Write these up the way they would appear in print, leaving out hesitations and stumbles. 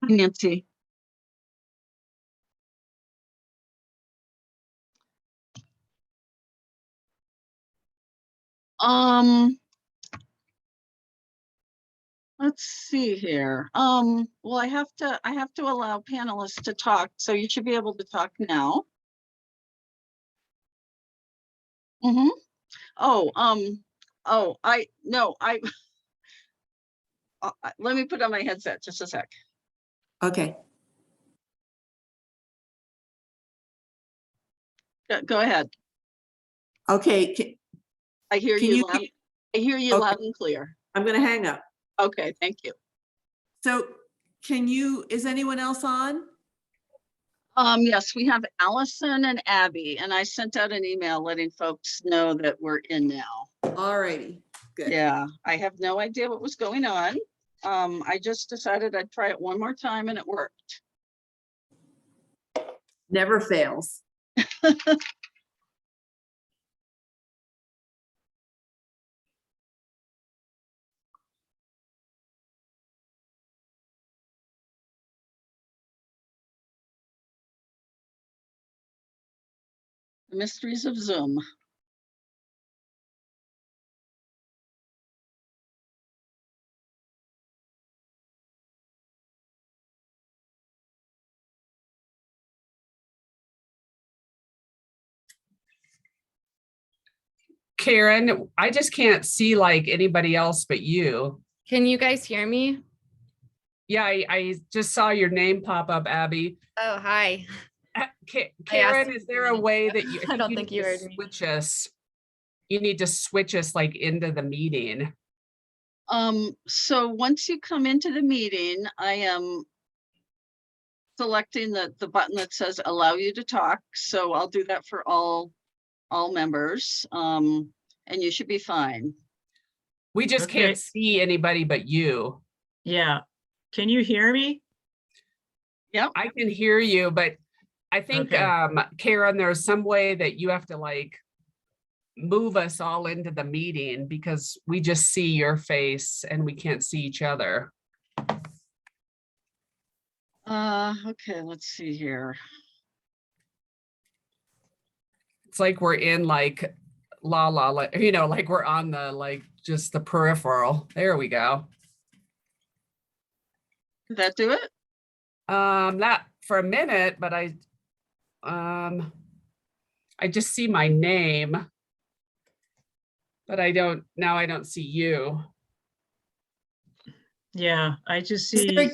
Nancy. Let's see here. Well, I have to allow panelists to talk, so you should be able to talk now. Mm-hmm. Let me put on my headset just a sec. Okay. Go ahead. Okay. I hear you loud. I hear you loud and clear. I'm going to hang up. Okay, thank you. So is anyone else on? Yes, we have Allison and Abby, and I sent out an email letting folks know that we're in now. All righty. Good. Yeah, I have no idea what was going on. I just decided I'd try it one more time and it worked. Never fails. The mysteries of Zoom. Karen, I just can't see like anybody else but you. Can you guys hear me? Yeah, I just saw your name pop up, Abby. Oh, hi. Karen, is there a way that you? I don't think you heard me. Switch us. You need to switch us like into the meeting. So once you come into the meeting, I am selecting the button that says allow you to talk. So I'll do that for all members. And you should be fine. We just can't see anybody but you. Yeah. Can you hear me? Yep. I can hear you, but I think, Karen, there's some way that you have to like move us all into the meeting because we just see your face and we can't see each other. Okay, let's see here. It's like we're in like like we're on the like just the peripheral. There we go. Did that do it? Not for a minute, but I just see my name, but I don't see you. Yeah, I just Is see. there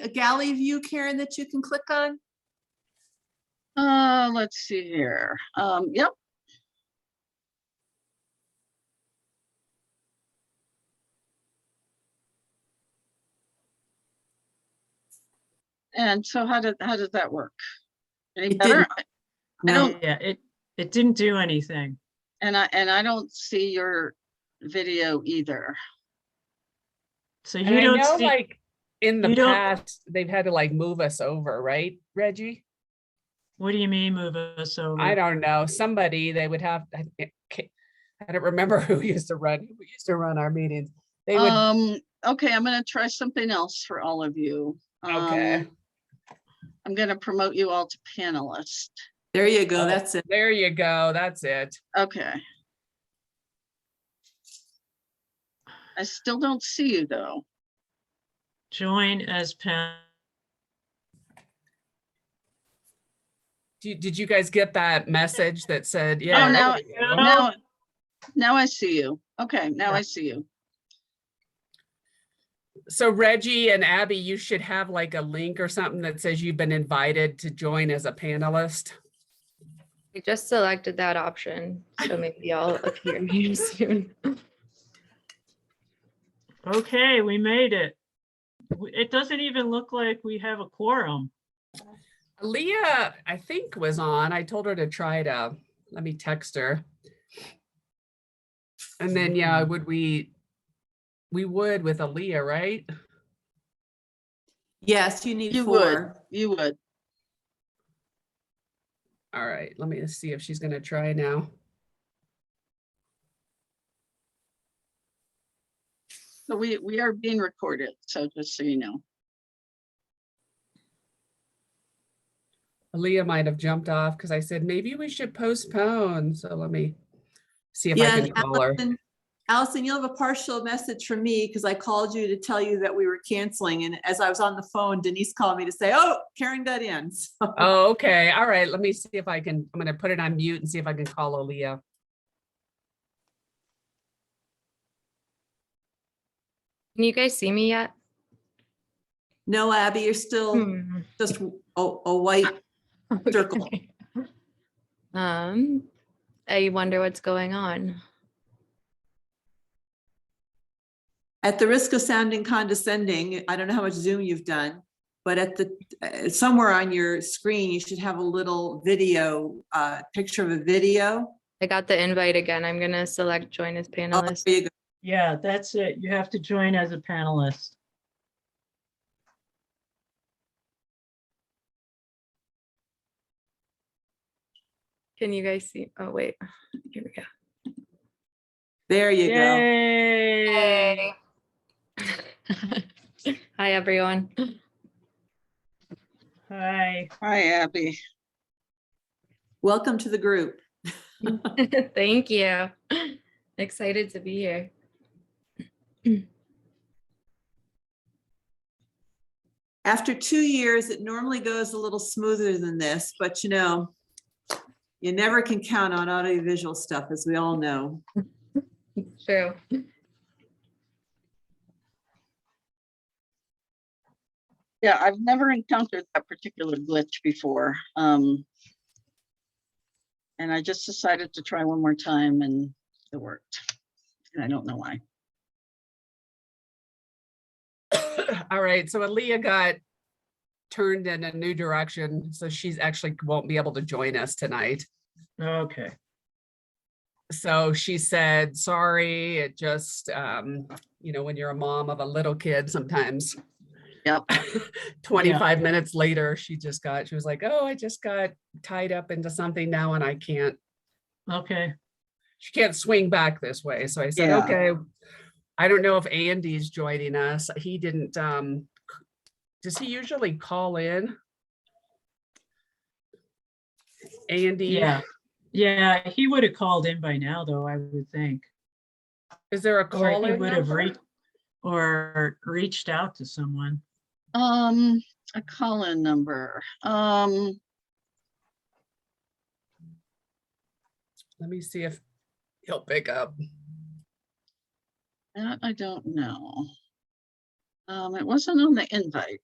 a galley view, Karen, that you can click on? Let's see here. Yep. And so how did that work? Any better? Yeah, it didn't do anything. And I don't see your video either. So you don't see, like in the past they've had to like move us over, right, Reggie? What do you mean move us over? I don't know. Somebody they would have. I don't remember who used to run our meetings. They would. Okay, I'm going to try something else for all of you. Okay. I'm going to promote you all to panelist. There you go. That's it. There you go. That's it. Okay. I still don't see you though. Join as panel. Did you guys get that message that said, yeah? Oh, now I see you. Okay, now I see you. So Reggie and Abby, you should have like a link or something that says you've been invited to join as a panelist. I just selected that option, so maybe I'll appear here soon. Okay, we made it. It doesn't even look like we have a quorum. Leah, I think, was on. I told her to try to, let me text her. And then, yeah, we would with Aaliyah, right? Yes, you need 4. You would. All right, let me see if she's going to try now. So we are being recorded, so just so you know. Leah might have jumped off because I said, maybe we should postpone. So let me see if I Yeah, can call her. Allison, you'll have a partial message from me because I called you to tell you that we were canceling. And as I was on the phone, Denise called me to say, oh, Karen got in. So, Oh, okay. All right. Let me see if I can, I'm going to put it on mute and see if I can call Aaliyah. Can you guys see me yet? no, Abby, you're still Hmm. just a white circle. Okay. I wonder what's going on. At the risk of sounding condescending, I don't know how much Zoom you've done, but at the somewhere on your screen, you should have a little video, picture of a video. I got the invite again. I'm gonna select join as Oh, panelist. there you go. Yeah, that's it. You have to join as a panelist. Can you guys see? Oh, wait. Here we go. There you go. Yay! Hi, everyone. Hi. Hi, Abby. Welcome to the group. Thank you. Excited to be here. After 2 years, it normally goes a little smoother than this, but you know, you never can count on audiovisual stuff, as we all know. True. Yeah, I've never encountered that particular glitch before. And I just decided to try one more time and it worked. And I don't know why. All right. So Aaliyah got turned in a new direction. So she's actually won't be able to join us tonight. Okay. So she said, sorry, it just, you know, when you're a mom of a little kid, sometimes Yep. 25 minutes later, she was like, oh, I just got tied up into something now and I can't, Okay. she can't swing back this way. So I said, Yeah. okay, I don't know if Andy's joining us. He didn't, does he usually call in? Andy? Yeah. Yeah, he would have called in by now, though, I would think. Is there a Or call he in would have number? reached out to someone. A call-in number. Let me see if he'll pick up. That I don't know. It wasn't on the invite.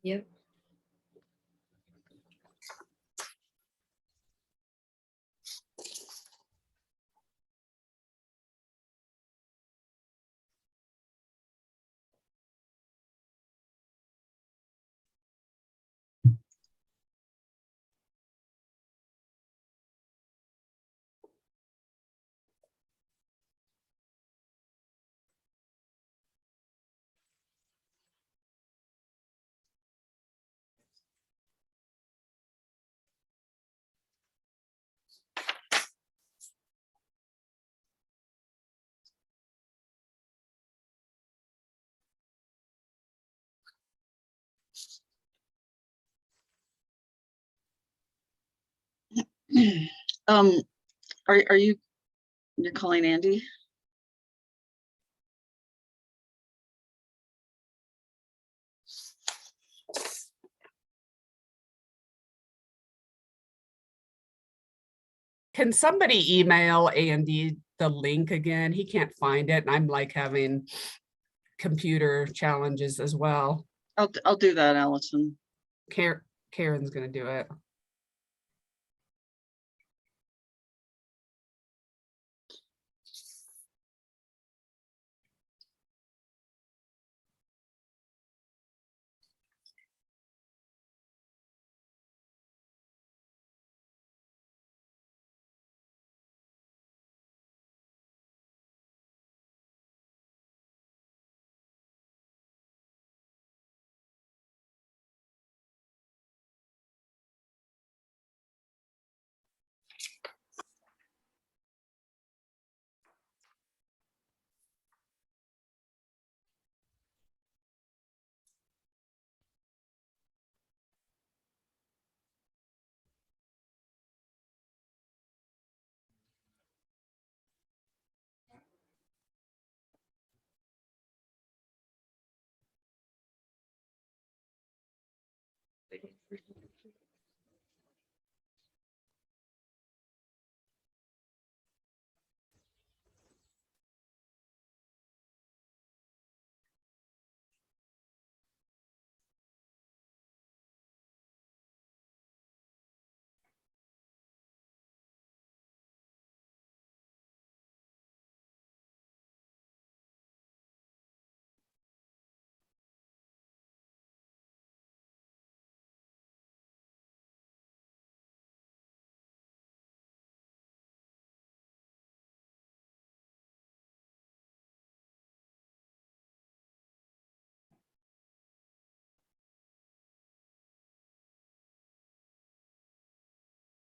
Yep. Are you're calling Andy? Can somebody email Andy the link again? He can't find it, and I'm like having computer challenges as well. I'll do that, Allison. Karen's gonna do it.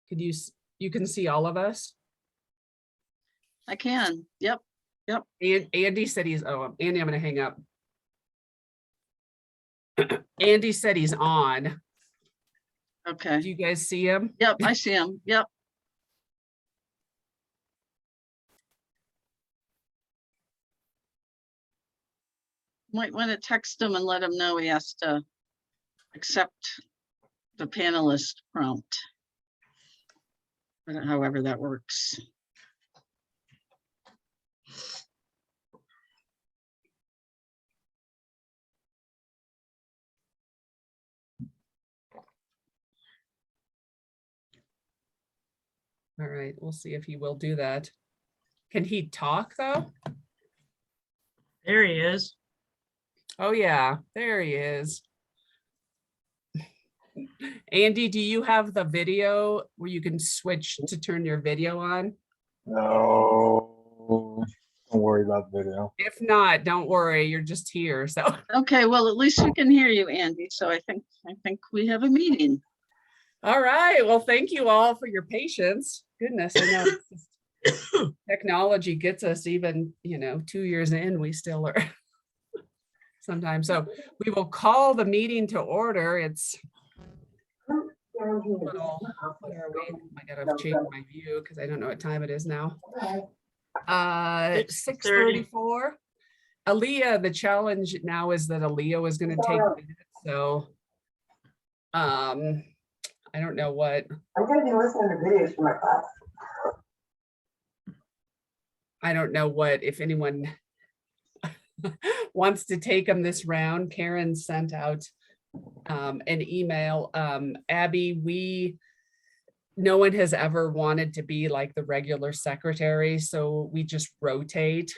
Could you can see all of us? I can. Yep. And Andy said he's, Andy, I'm gonna hang up. Andy said he's on. Okay. Do you guys see him? Yep, I see him. Yep. Might want to text him and let him know he has to accept the panelist prompt. However that works. All right, we'll see if he will do that. Can he talk though? There he is. Oh yeah, there he is. Andy, do you have the video where you can switch to turn your video on? No, don't worry about the video. If not, don't worry, you're just here, so. Okay, well, at least we can hear you, Andy. So I think we have a meeting. All right, well, thank you all for your patience. Goodness, I know it's just, technology gets us even, 2 years in, we still are sometimes. So we will call the meeting to order. It's little, what are we? I gotta change my view because I don't know what time it is now. 6:34. Aaliyah, the challenge now is that Aaliyah was going to take minutes, so I don't know what. I'm going to be listening to videos from my class. I don't know what, if anyone wants to take them this round. Karen sent out an email. Abby, no one has ever wanted to be like the regular secretary, so we just rotate.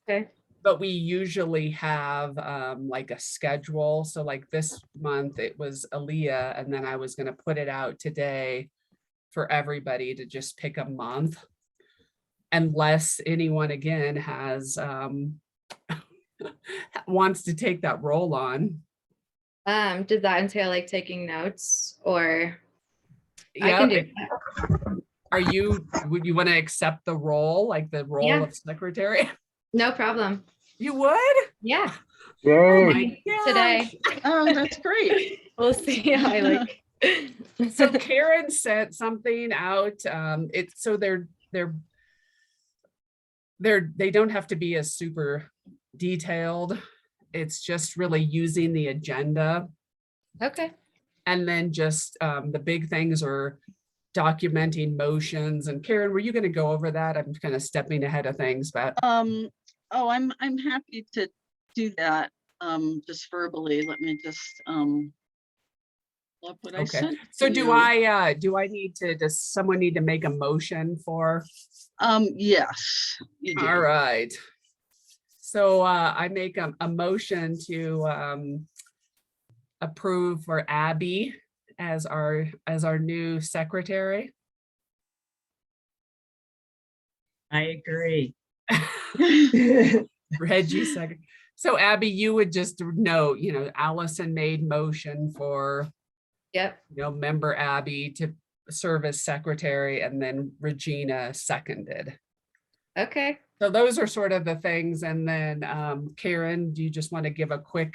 Okay. But we usually have like a schedule. So like this month it was Aaliyah, and then I was going to put it out today for everybody to just pick a month. Unless anyone again has wants to take that role on. Did that entail like taking notes or? Yeah, I can do that. would you want to accept the role, like the role Yeah. of secretary? No problem. You would? Yeah. Oh Yay. my gosh. Today. Oh, that's great. We'll see how I like So Karen sent something out. It's so they don't have to be as super detailed. It's just really using the agenda. Okay. And then just the big things are documenting motions. And Karen, were you going to go over that? I'm kind of stepping ahead of things, but Oh, I'm happy to do that, just verbally. Let me just, look what I okay. sent So to do you. I need to, does someone need to make a motion for? Yes, you do. All right. So I make a motion to approve for Abby as our new secretary. I agree. Reggie second. So Abby, you would just note, Allison made motion for, Yep. member Abby to serve as secretary, and then Regina seconded. Okay. So those are sort of the things. And then Karen, do you just want to give a quick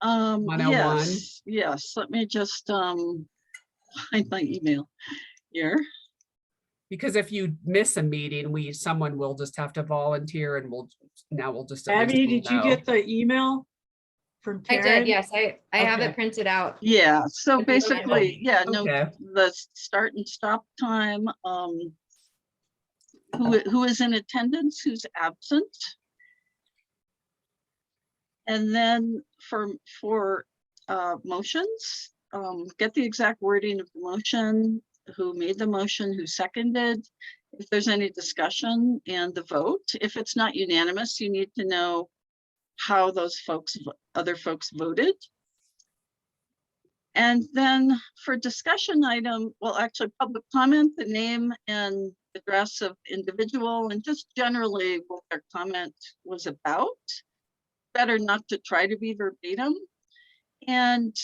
101? Yes, let me just, find my email here. Because if you miss a meeting, someone will just have to volunteer, and we'll just. at least Abby, did you know. get the email from I Karen? did. Yes. I have Okay. it printed out. Yeah, so Would be fine. basically, yeah, no, Okay. the start and stop time, who is in attendance, who's absent. And then for motions, get the exact wording of the motion, who made the motion, who seconded, if there's any discussion, and the vote. If it's not unanimous, you need to know how those other folks voted. And then for discussion item, well, actually public comment, the name and address of individual, and just generally what their comment was about. Better not to try to be verbatim. And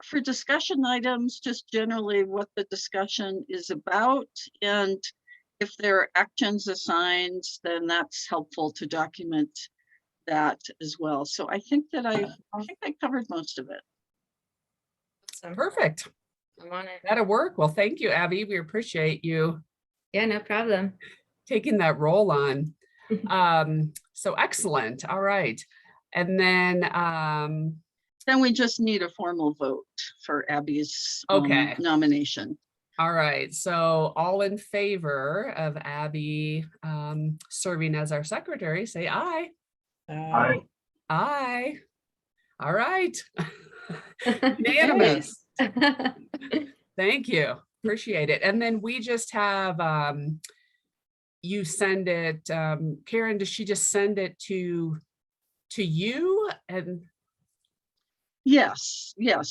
for discussion items, just generally what the discussion is about. And if there are actions assigned, then that's helpful to document that as well. So I think that I covered most of it. Awesome. Perfect. I'm on it. That'll work. Well, thank you, Abby. We appreciate you Yeah, no problem. taking that role on. So excellent. All right. And then we just need a formal vote for Abby's Okay. nomination. all right. So all in favor of Abby serving as our secretary, say aye. Aye. Aye. All right. Unanimous. Thank you. Appreciate it. And then we just have you send it, Karen, does she just send it to you? And Yes, yeah,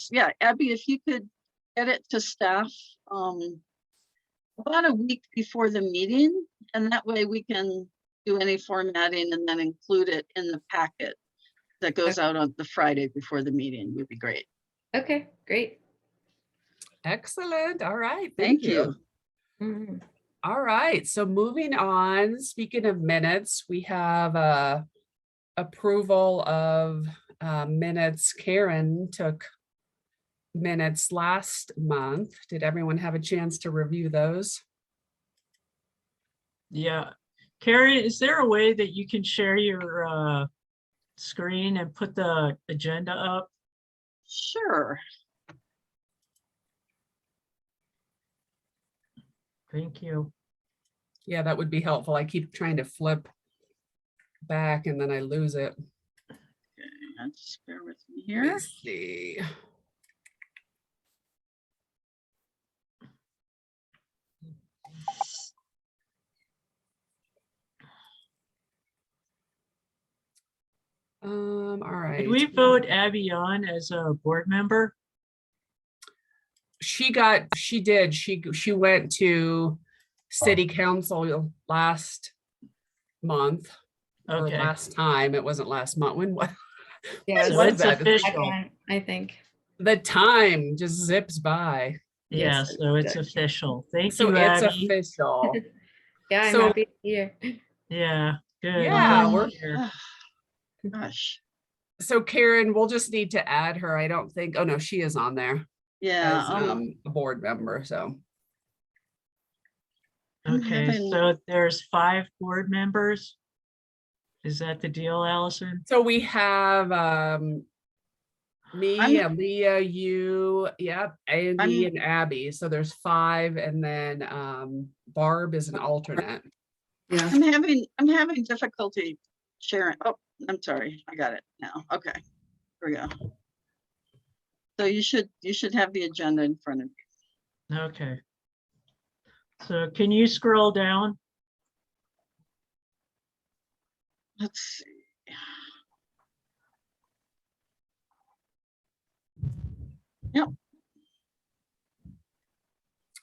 Abby, if you could get it to staff about a week before the meeting, and that way we can do any formatting and then include it in the packet that goes out on the Friday before the meeting would be great. Okay, great. excellent. All right. Thank you. Mhm. All right. So moving on, speaking of minutes, we have approval of minutes. Karen took minutes last month. Did everyone have a chance to review those? Yeah. Carrie, is there a way that you can share your screen and put the agenda up? Sure. Thank you. Yeah, that would be helpful. I keep trying to flip back and then I lose it. Just bear with me Let me here. see. All right. Did we vote Abby on as a board member? She did. She went to city council last month or Okay. last time. It wasn't last month. When what? Yeah, So was it's that? official. second, I think. The time just zips by. Yeah, Yes, so it's it does. official. Thank So you, it's Abby. official. Yeah, I'm So- happy to hear. Yeah, good. Yeah, we're- Here. Gosh, So Karen, we'll just need to add her. I don't think, oh no, she is on there. Yeah, as a board member, so. I'm Okay, having- so there's 5 board members? Is that the deal, Allison? So we have me, I'm- Aaliyah, you, yep, Andy I'm- and Abby. So there's 5, and then Barb is an alternate. Yeah, I'm having difficulty sharing. Oh, I'm sorry. I got it now. Okay. Here we go. So you should have the agenda in front of you. Okay. So can you scroll down? Let's see.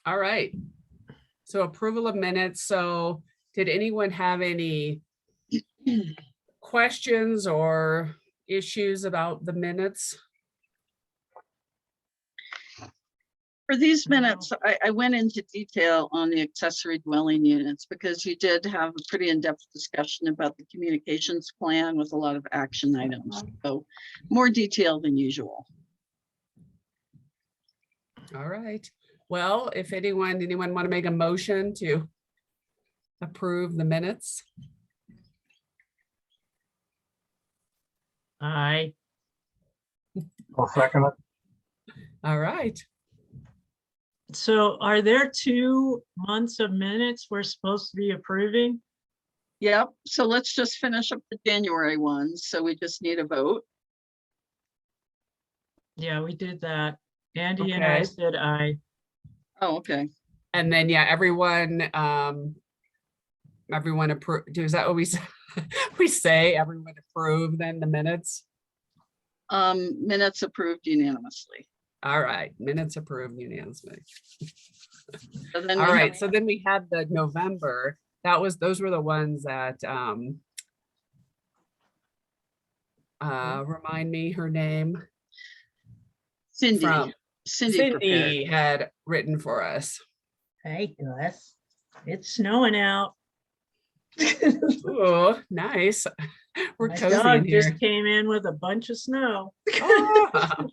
All right. So approval of minutes. So did anyone have any questions or issues about the minutes? For these No. minutes, I went into detail on the accessory dwelling units because you did have a pretty in-depth discussion about the communications plan with a lot of action items. So more detail than usual. All right. Well, if anyone want to make a motion to approve the minutes? Aye. I'll second it. All right. So are there 2 months of minutes we're supposed to be approving? Yep. So let's just finish up the January ones. So we just need a vote. Yeah, we did that. Andy and I Okay. said aye. Oh, okay. And then, yeah, everyone approved. Is that what we say? We say everyone approve then the minutes? Minutes approved unanimously. All right, minutes approved unanimously. So then All we right, have- so then we had the November, those were the ones that remind me her name Cindy from prepared. Cindy had written for us. Hey, Gus. It's snowing out. Ooh, nice. We're My cozy in dog here. just came in with a bunch of snow. Ah.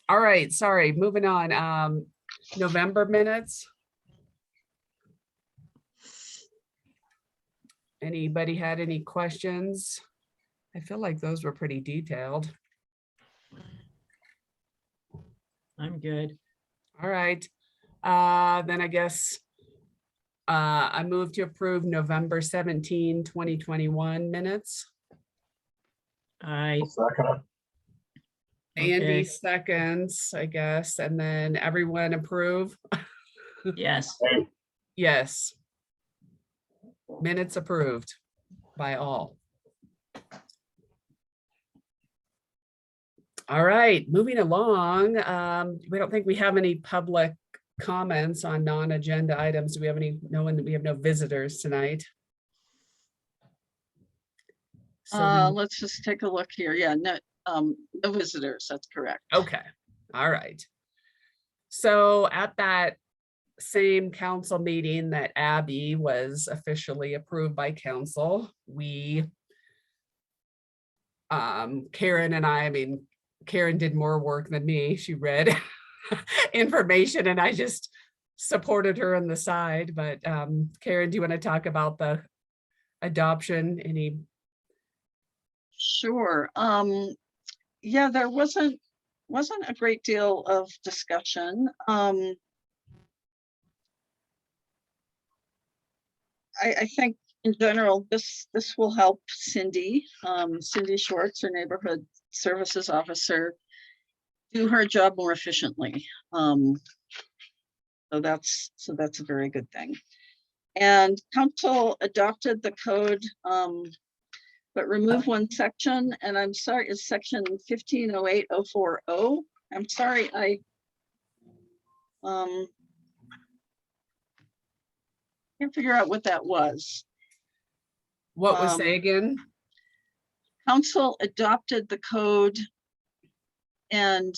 All right, sorry, moving on. November minutes. Anybody had any questions? I feel like those were pretty detailed. I'm good. All right, then I guess I move to approve November 17, 2021 minutes. Aye. I'll second it. Andy Okay. seconds, I guess, and then everyone approve? Yes. Yes. Minutes approved by all. All right, moving along. We don't think we have any public comments on non-agenda items. Do we have any? We have no visitors tonight. So Let's just take a look here. Yeah, no visitors. That's correct. okay, all right. So at that same council meeting that Abby was officially approved by council, we, Karen and I mean, Karen did more work than me. She read information and I just supported her on the side. But Karen, do you want to talk about the adoption? Any? Sure. Yeah, there wasn't a great deal of discussion. I think in general, this will help Cindy, Cindy Schwartz, her neighborhood services officer, do her job more efficiently. So that's a very good thing. And council adopted the code, but removed one section, and I'm sorry, it's section 1508040. I'm sorry, I can't figure out what that was. What was say again? Council adopted the code and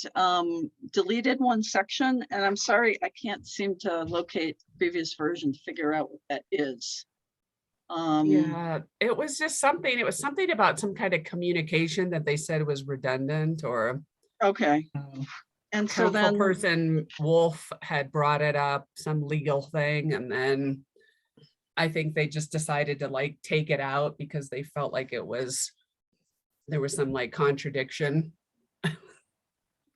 deleted one section, and I'm sorry, I can't seem to locate the previous version to figure out what that is. Yeah, it was just something, it was something about some kind of communication that they said was redundant or Okay, And so then, Councilperson Wolf had brought it up, some legal thing, and then I think they just decided to like take it out because they felt like there was some like contradiction.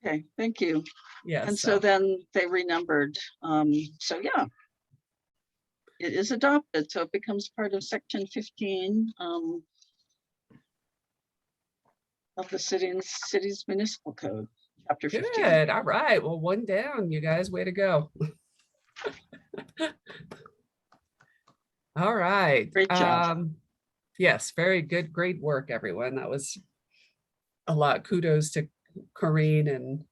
okay, thank you. Yes. And so then they renumbered. So yeah. It is adopted, so it becomes part of section 15 of the city's municipal code, chapter 15. Good. All right. Well, one down, you guys. Way to go. All right. Great job. Yes, very good. Great work, everyone. That was a lot. Kudos to Corinne and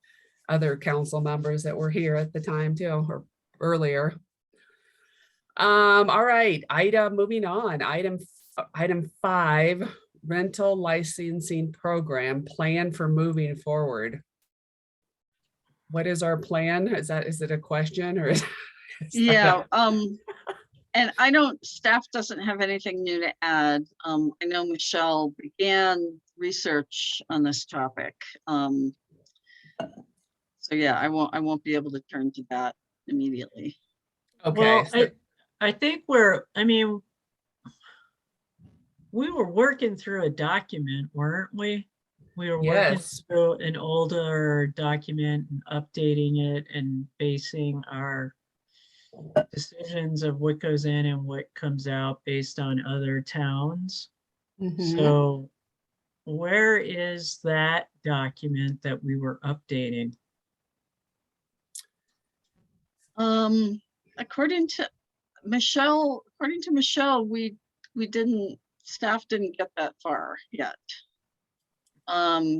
other council members that were here at the time too, or earlier. All right, moving on, item 5, rental licensing program plan for moving forward. What is our plan? Is it a question or is Yeah, and staff doesn't have anything new to add. I know Michelle began research on this topic. So yeah, I won't be able to turn to that immediately. okay? Well, I think we were working through a document, weren't we? We were working Yes. through an older document and updating it and basing our decisions of what goes in and what comes out based on other towns. Mhm. So where is that document that we were updating? According to Michelle, staff didn't get that far yet.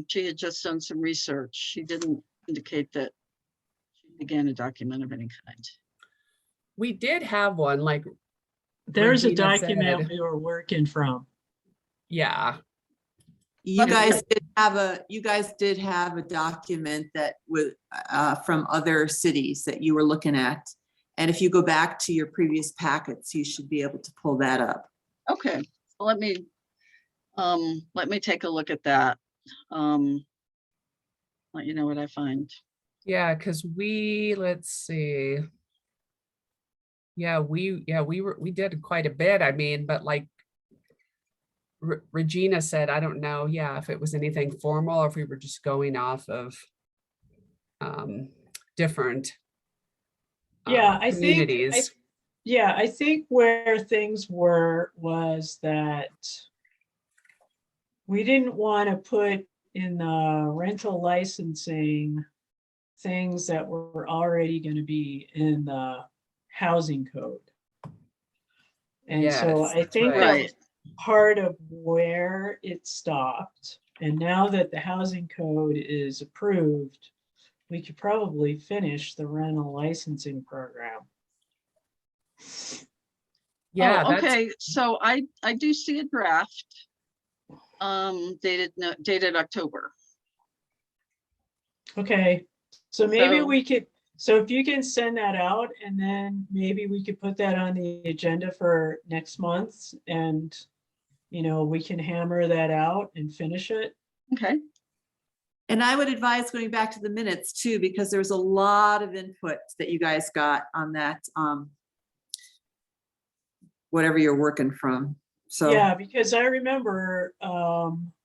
She had just done some research. She didn't indicate that she began a document of any kind. We did have one, like, There's a Regina document said. we were working from. yeah, You Okay. guys did have a document that was from other cities that you were looking at. And if you go back to your previous packets, you should be able to pull that up. Okay, so let me take a look at that. Let you know what I find. yeah, because let's see. Yeah, we did quite a bit. I mean, but like Regina said, I don't know, yeah, if it was anything formal or if we were just going off of different Yeah, I communities. think where things was that we didn't want to put in the rental licensing things that were already going to be in the housing code. And so Yes, I that's think right. that was part of where it stopped. And now that the housing code is approved, we could probably finish the rental licensing program. Yeah, Oh, that's okay, so I do see a draft dated October. Okay, so maybe So- we could, so if you can send that out and then maybe we could put that on the agenda for next month and, we can hammer that out and finish it. Okay, And I would advise going back to the minutes too, because there was a lot of input that you guys got on that, whatever you're working from. So Yeah, because I remember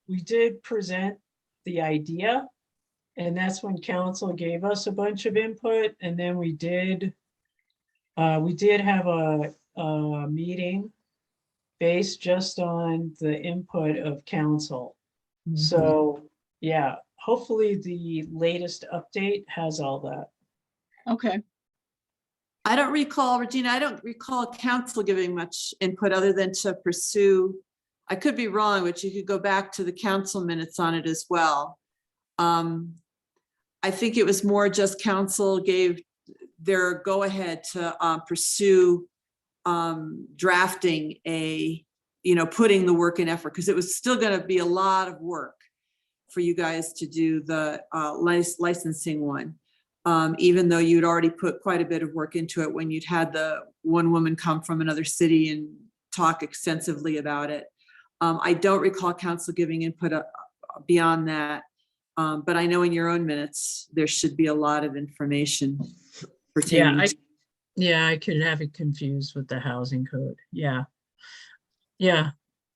we did present the idea, and that's when council gave us a bunch of input, and then we did have a meeting based just on the input of council. Mhm. So, yeah, hopefully the latest update has all that. okay, I don't recall, Regina, I don't recall council giving much input other than to pursue. I could be wrong, but you could go back to the council minutes on it as well. I think it was more just council gave their go-ahead to pursue drafting putting the work and effort, because it was still going to be a lot of work for you guys to do the licensing one. Even though you'd already put quite a bit of work into it when you'd had the one woman come from another city and talk extensively about it. I don't recall council giving input beyond that. But I know in your own minutes, there should be a lot of information Yeah, pertaining. I could have it confused with the housing code. Yeah. Yeah.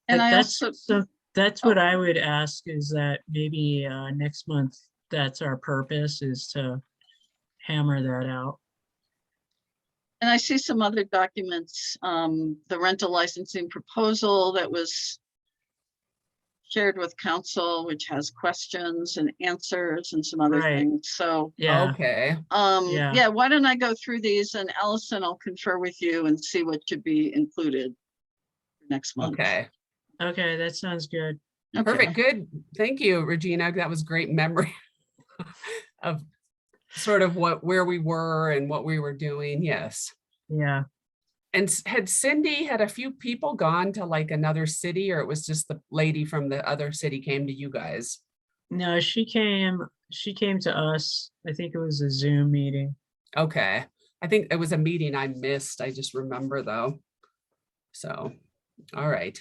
And I That's, also, so that's Oh. what I would ask, is that maybe next month, that's our purpose, is to hammer that out. and I see some other documents, the rental licensing proposal that was shared with council, which has questions and answers and some other Right. things. So, Yeah, Okay, Yeah. yeah, why don't I go through these, and Allison, I'll confer with you and see what should be included next month. okay, okay, that sounds good. Okay. perfect, good. Thank you, Regina. That was great memory of sort of where we were and what we were doing. Yes. Yeah. And had Cindy had a few people gone to like another city, or it was just the lady from the other city came to you guys? No, she came to us. I think it was a Zoom meeting. Okay, I think it was a meeting I missed. I just remember though. So, all right.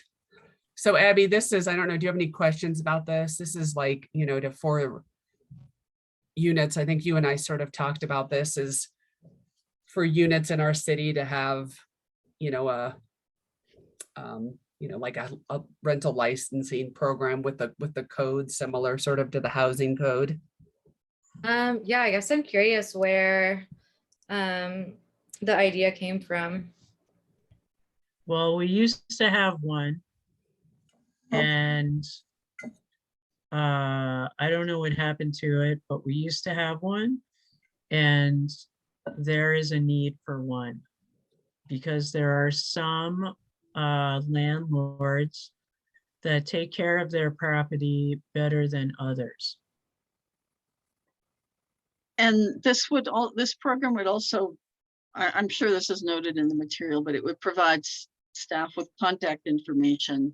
So Abby, this is, I don't know, do you have any questions about this? This is like, you know, to 4 units. I think you and I sort of talked about this, is for units in our city to have, you know, like a rental licensing program with the code similar sort of to the housing code. Yeah, I guess I'm curious where the idea came from. Well, we used to have one. And I don't know what happened to it, but we used to have one. And there is a need for one, because there are some landlords that take care of their property better than others. And this program would also, I'm sure this is noted in the material, but it would provide staff with contact information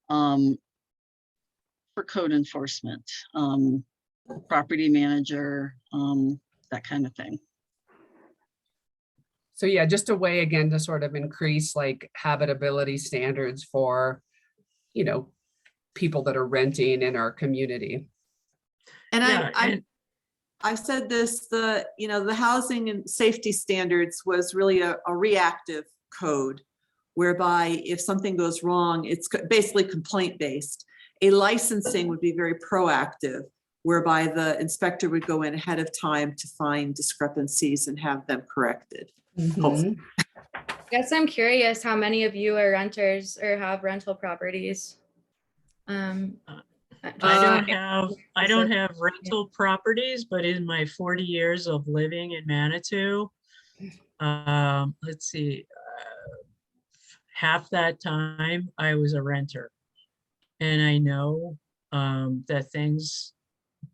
for code enforcement, property manager, that kind of thing. So yeah, just a way again to sort of increase like habitability standards for, you know, people that are renting in our community. And Yeah, I said this, the housing and safety standards was really a reactive code, whereby if something goes wrong, it's basically complaint based. A licensing would be very proactive, whereby the inspector would go in ahead of time to find discrepancies and have them corrected. Mhm. I guess I'm curious how many of you are renters or have rental properties. I don't have rental properties, but in my 40 years of living in Manitou, let's see, half that time I was a renter. And I know that things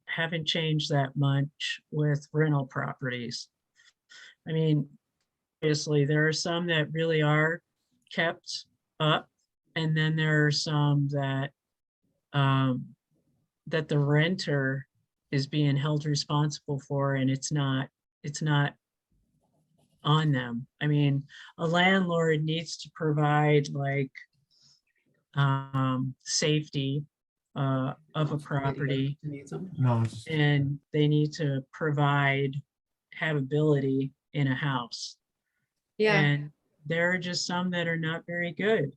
haven't changed that much with rental properties. I mean, obviously, there are some that really are kept up, and then there are some that that the renter is being held responsible for, and it's not on them. I mean, a landlord needs to provide like safety of a property, No, and they need to provide habitability in a house. Yeah, And there are just some that are not very good,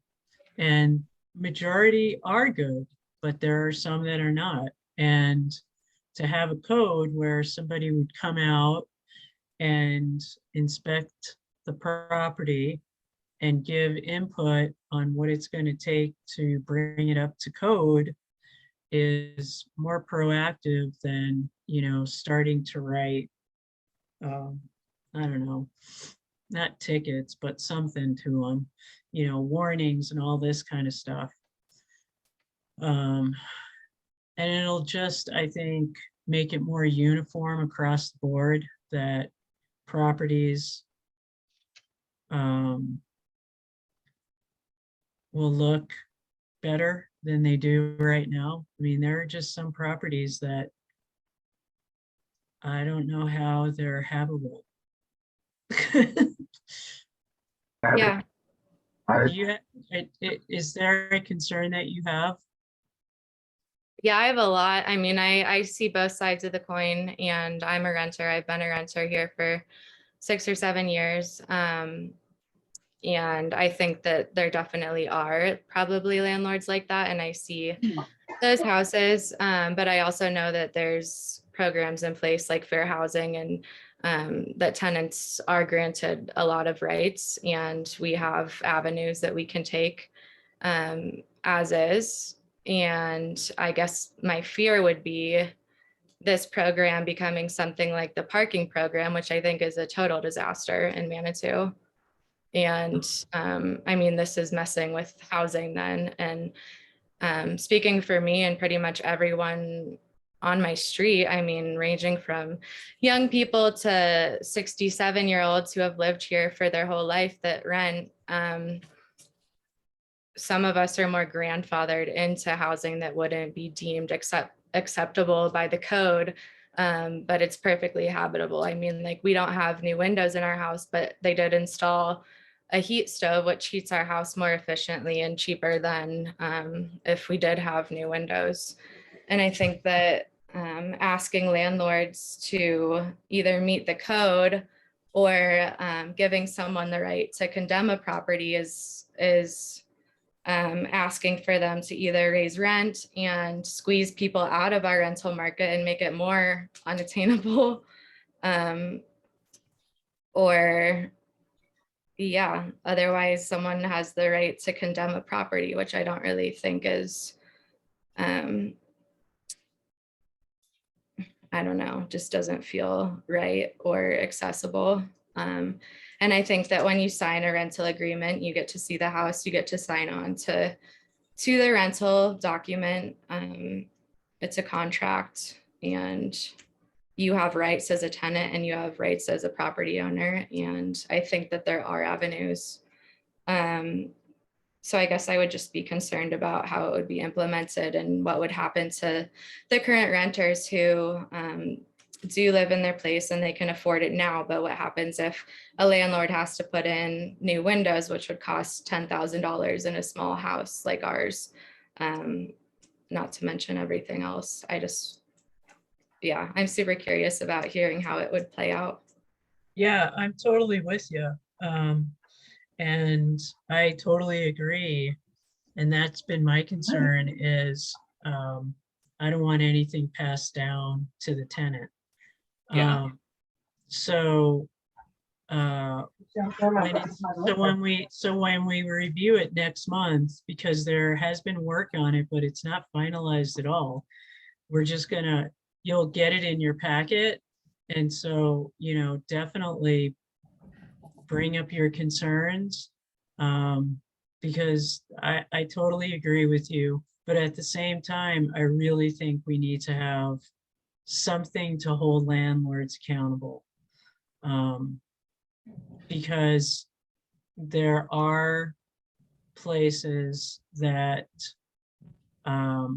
and majority are good, but there are some that are not. And to have a code where somebody would come out and inspect the property and give input on what it's going to take to bring it up to code is more proactive than, starting to write, I don't know, not tickets, but something to them, warnings and all this kind of stuff. And it'll just, I think, make it more uniform across the board, that properties will look better than they do right now. I mean, there are just some properties that I don't know how they're habitable. yeah. Is there a concern that you have? Yeah, I have a lot. I mean, I see both sides of the coin, and I'm a renter. I've been a renter here for 6 or 7 years. And I think that there definitely are probably landlords like that. And I see those houses. But I also know that there's programs in place like fair housing, and that tenants are granted a lot of rights, and we have avenues that we can take as is. And I guess my fear would be this program becoming something like the parking program, which I think is a total disaster in Manitou. And I mean, this is messing with housing then. And speaking for me and pretty much everyone on my street, I mean, ranging from young people to 67-year-olds who have lived here for their whole life that rent. Some of us are more grandfathered into housing that wouldn't be deemed acceptable by the code, but it's perfectly habitable. I mean, like, we don't have new windows in our house, but they did install a heat stove, which heats our house more efficiently and cheaper than if we did have new windows. And I think that asking landlords to either meet the code or giving someone the right to condemn a property is asking for them to either raise rent and squeeze people out of our rental market and make it more unattainable, or yeah, otherwise someone has the right to condemn a property, which I don't really think is, I don't know, just doesn't feel right or accessible. And I think that when you sign a rental agreement, you get to see the house, you get to sign on to the rental document. It's a contract, and you have rights as a tenant and you have rights as a property owner. And I think that there are avenues. So I guess I would just be concerned about how it would be implemented and what would happen to the current renters who do live in their place and they can afford it now. But what happens if a landlord has to put in new windows, which would cost $10,000 in a small house like ours? Not to mention everything else. Yeah, I'm super curious about hearing how it would play out. Yeah, I'm totally with you. And I totally agree. And that's been my concern is I don't want anything passed down to the tenant. Yeah. So when we review it next month, because there has been work on it, but it's not finalized at all, we're just gonna, you'll get it in your packet. And so, you know, definitely bring up your concerns, because I totally agree with you. But at the same time, I really think we need to have something to hold landlords accountable. Because there are places that, I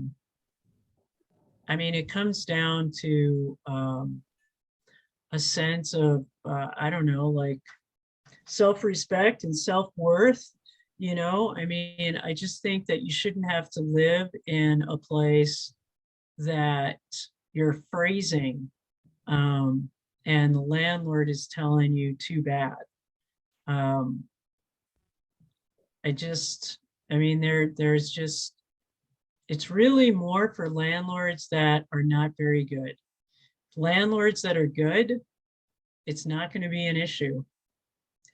mean, it comes down to a sense of, I don't know, like self-respect and self-worth. You know, I mean, I just think that you shouldn't have to live in a place that you're freezing, and the landlord is telling you too bad. I mean, there's just, it's really more for landlords that are not very good. Landlords that are good, it's not going to be an issue.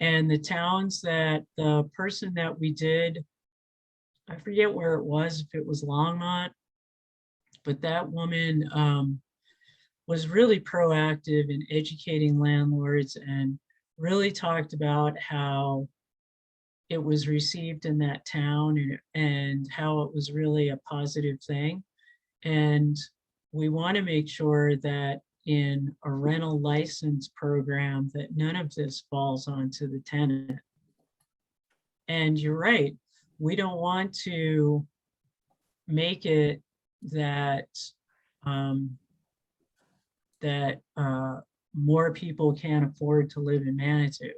And the towns that the person that we did, I forget where it was, if it was Longmont, but that woman was really proactive in educating landlords and really talked about how it was received in that town and how it was really a positive thing. And we want to make sure that in a rental license program that none of this falls onto the tenant. And you're right, we don't want to make it that more people can't afford to live in Manitou,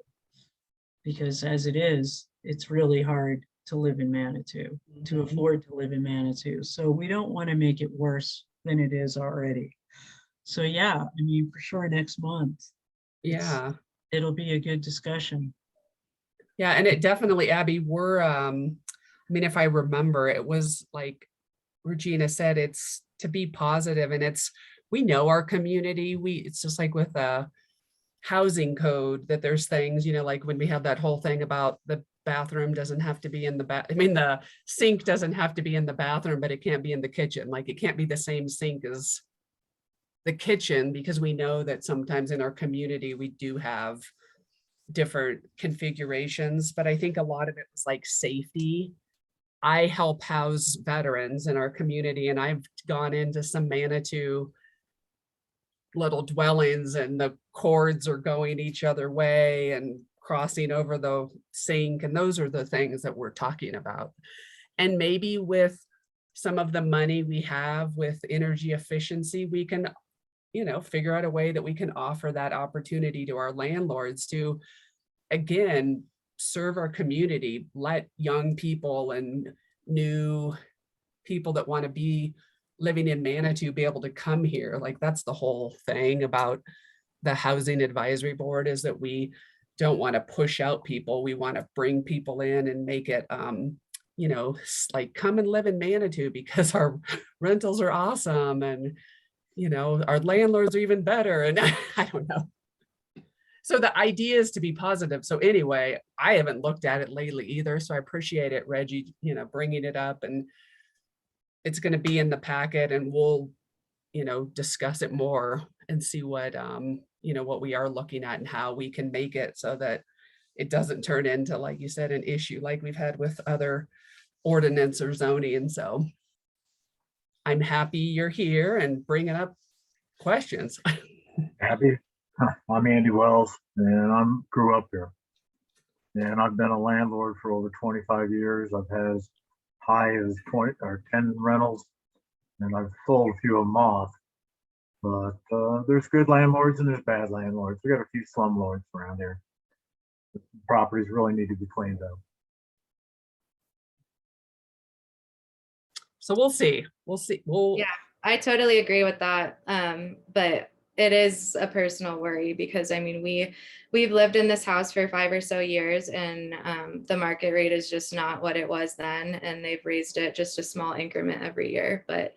because as it is, it's really hard to live in Manitou, to Mhm. afford to live in Manitou. So we don't want to make it worse than it is already. So yeah, I mean, for sure, next month, Yeah. it'll be a good discussion. Yeah, and it definitely, Abby, we're, I mean, if I remember, it was like Regina said, it's to be positive, and we know our community, it's just like with a housing code that there's things, like when we have that whole thing about the bathroom doesn't have to be in the I mean, the sink doesn't have to be in the bathroom, but it can't be in the kitchen. Like it can't be the same sink as the kitchen, because we know that sometimes in our community, we do have different configurations, but I think a lot of it was like safety. I help house veterans in our community, and I've gone into some Manitou little dwellings, and the cords are going each other way and crossing over the sink. And those are the things that we're talking about. And maybe with some of the money we have with energy efficiency, we can, figure out a way that we can offer that opportunity to our landlords to, again, serve our community, let young people and new people that want to be living in Manitou be able to come here. Like that's the whole thing about the Housing Advisory Board, is that we don't want to push out people. We want to bring people in and make it, like come and live in Manitou because our rentals are awesome, and our landlords are even better. And I don't know. So the idea is to be positive. So anyway, I haven't looked at it lately either. So I appreciate it, Reggie, bringing it up, and it's going to be in the packet, and we'll, discuss it more and see what, what we are looking at and how we can make it so that it doesn't turn into, like you said, an issue like we've had with other ordinance or zoning. And so I'm happy you're here and bringing up questions. Abby, I'm Andy Wells, and grew up here. And I've been a landlord for over 25 years. I've had as high as 20 or 10 rentals, and I've sold a few of them off. But there's good landlords and there's bad landlords. We got a few slumlords around here. The properties really need to be cleaned up. So we'll see. Yeah, I totally agree with that. But it is a personal worry because I mean, we've lived in this house for 5 or so years, and the market rate is just not what it was then. And they've raised it just a small increment every year. But,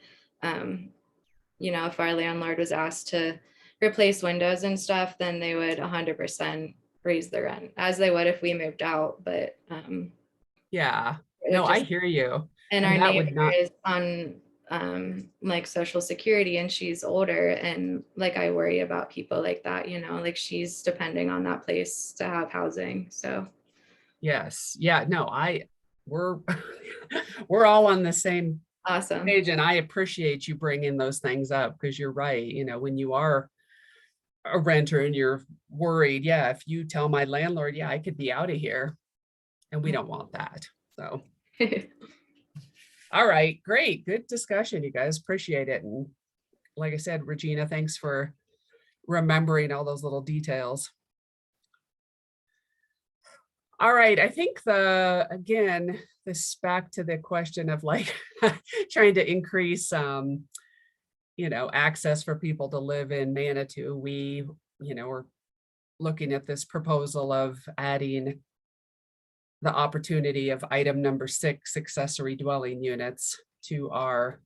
if our landlord was asked to replace windows and stuff, then they would 100% raise the rent, as they would if we moved out. But yeah, no, I hear you. and And our that would neighbor not, is on like Social Security, and she's older, and like I worry about people like that, like she's depending on that place to have housing. So yes, yeah, no, we're we're all on the same awesome. page, and I appreciate you bringing those things up, because you're right. When you are a renter and you're worried, yeah, if you tell my landlord, yeah, I could be out of here, and we don't want that. So all right, great, good discussion, you guys. Appreciate it. And like I said, Regina, thanks for remembering all those little details. All right, I think again, this back to the question of like trying to increase, access for people to live in Manitou. We're looking at this proposal of adding the opportunity of item number 6, accessory dwelling units, to our,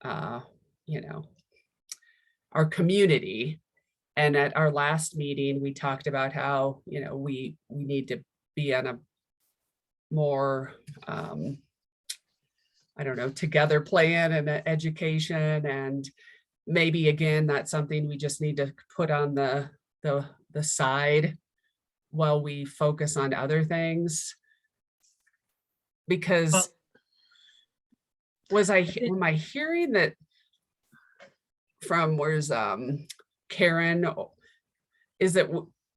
our community. And at our last meeting, we talked about how, we need to be on a more, together plan and education. And maybe again, that's something we just need to put on the side while we focus on other things. Because am I hearing that from, where's Karen, is that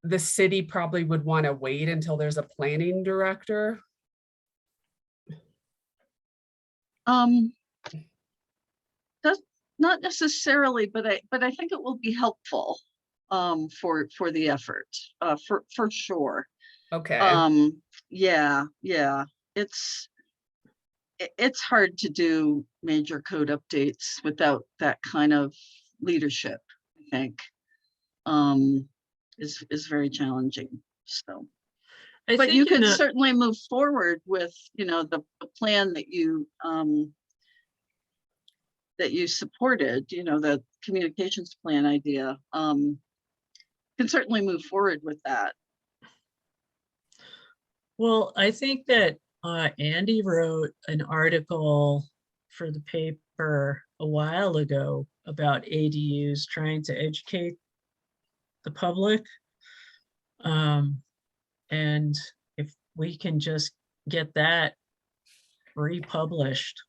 the city probably would want to wait until there's a planning director? That's not necessarily, but I think it will be helpful for the effort, for sure. Okay. Yeah. it's hard to do major code updates without that kind of leadership, I think. Is very challenging, so. I But you think in can a- certainly move forward with, the plan that you supported, the communications plan idea. Can certainly move forward with that. Well, I think that Andy wrote an article for the paper a while ago about ADUs trying to educate the public. And if we can just get that republished,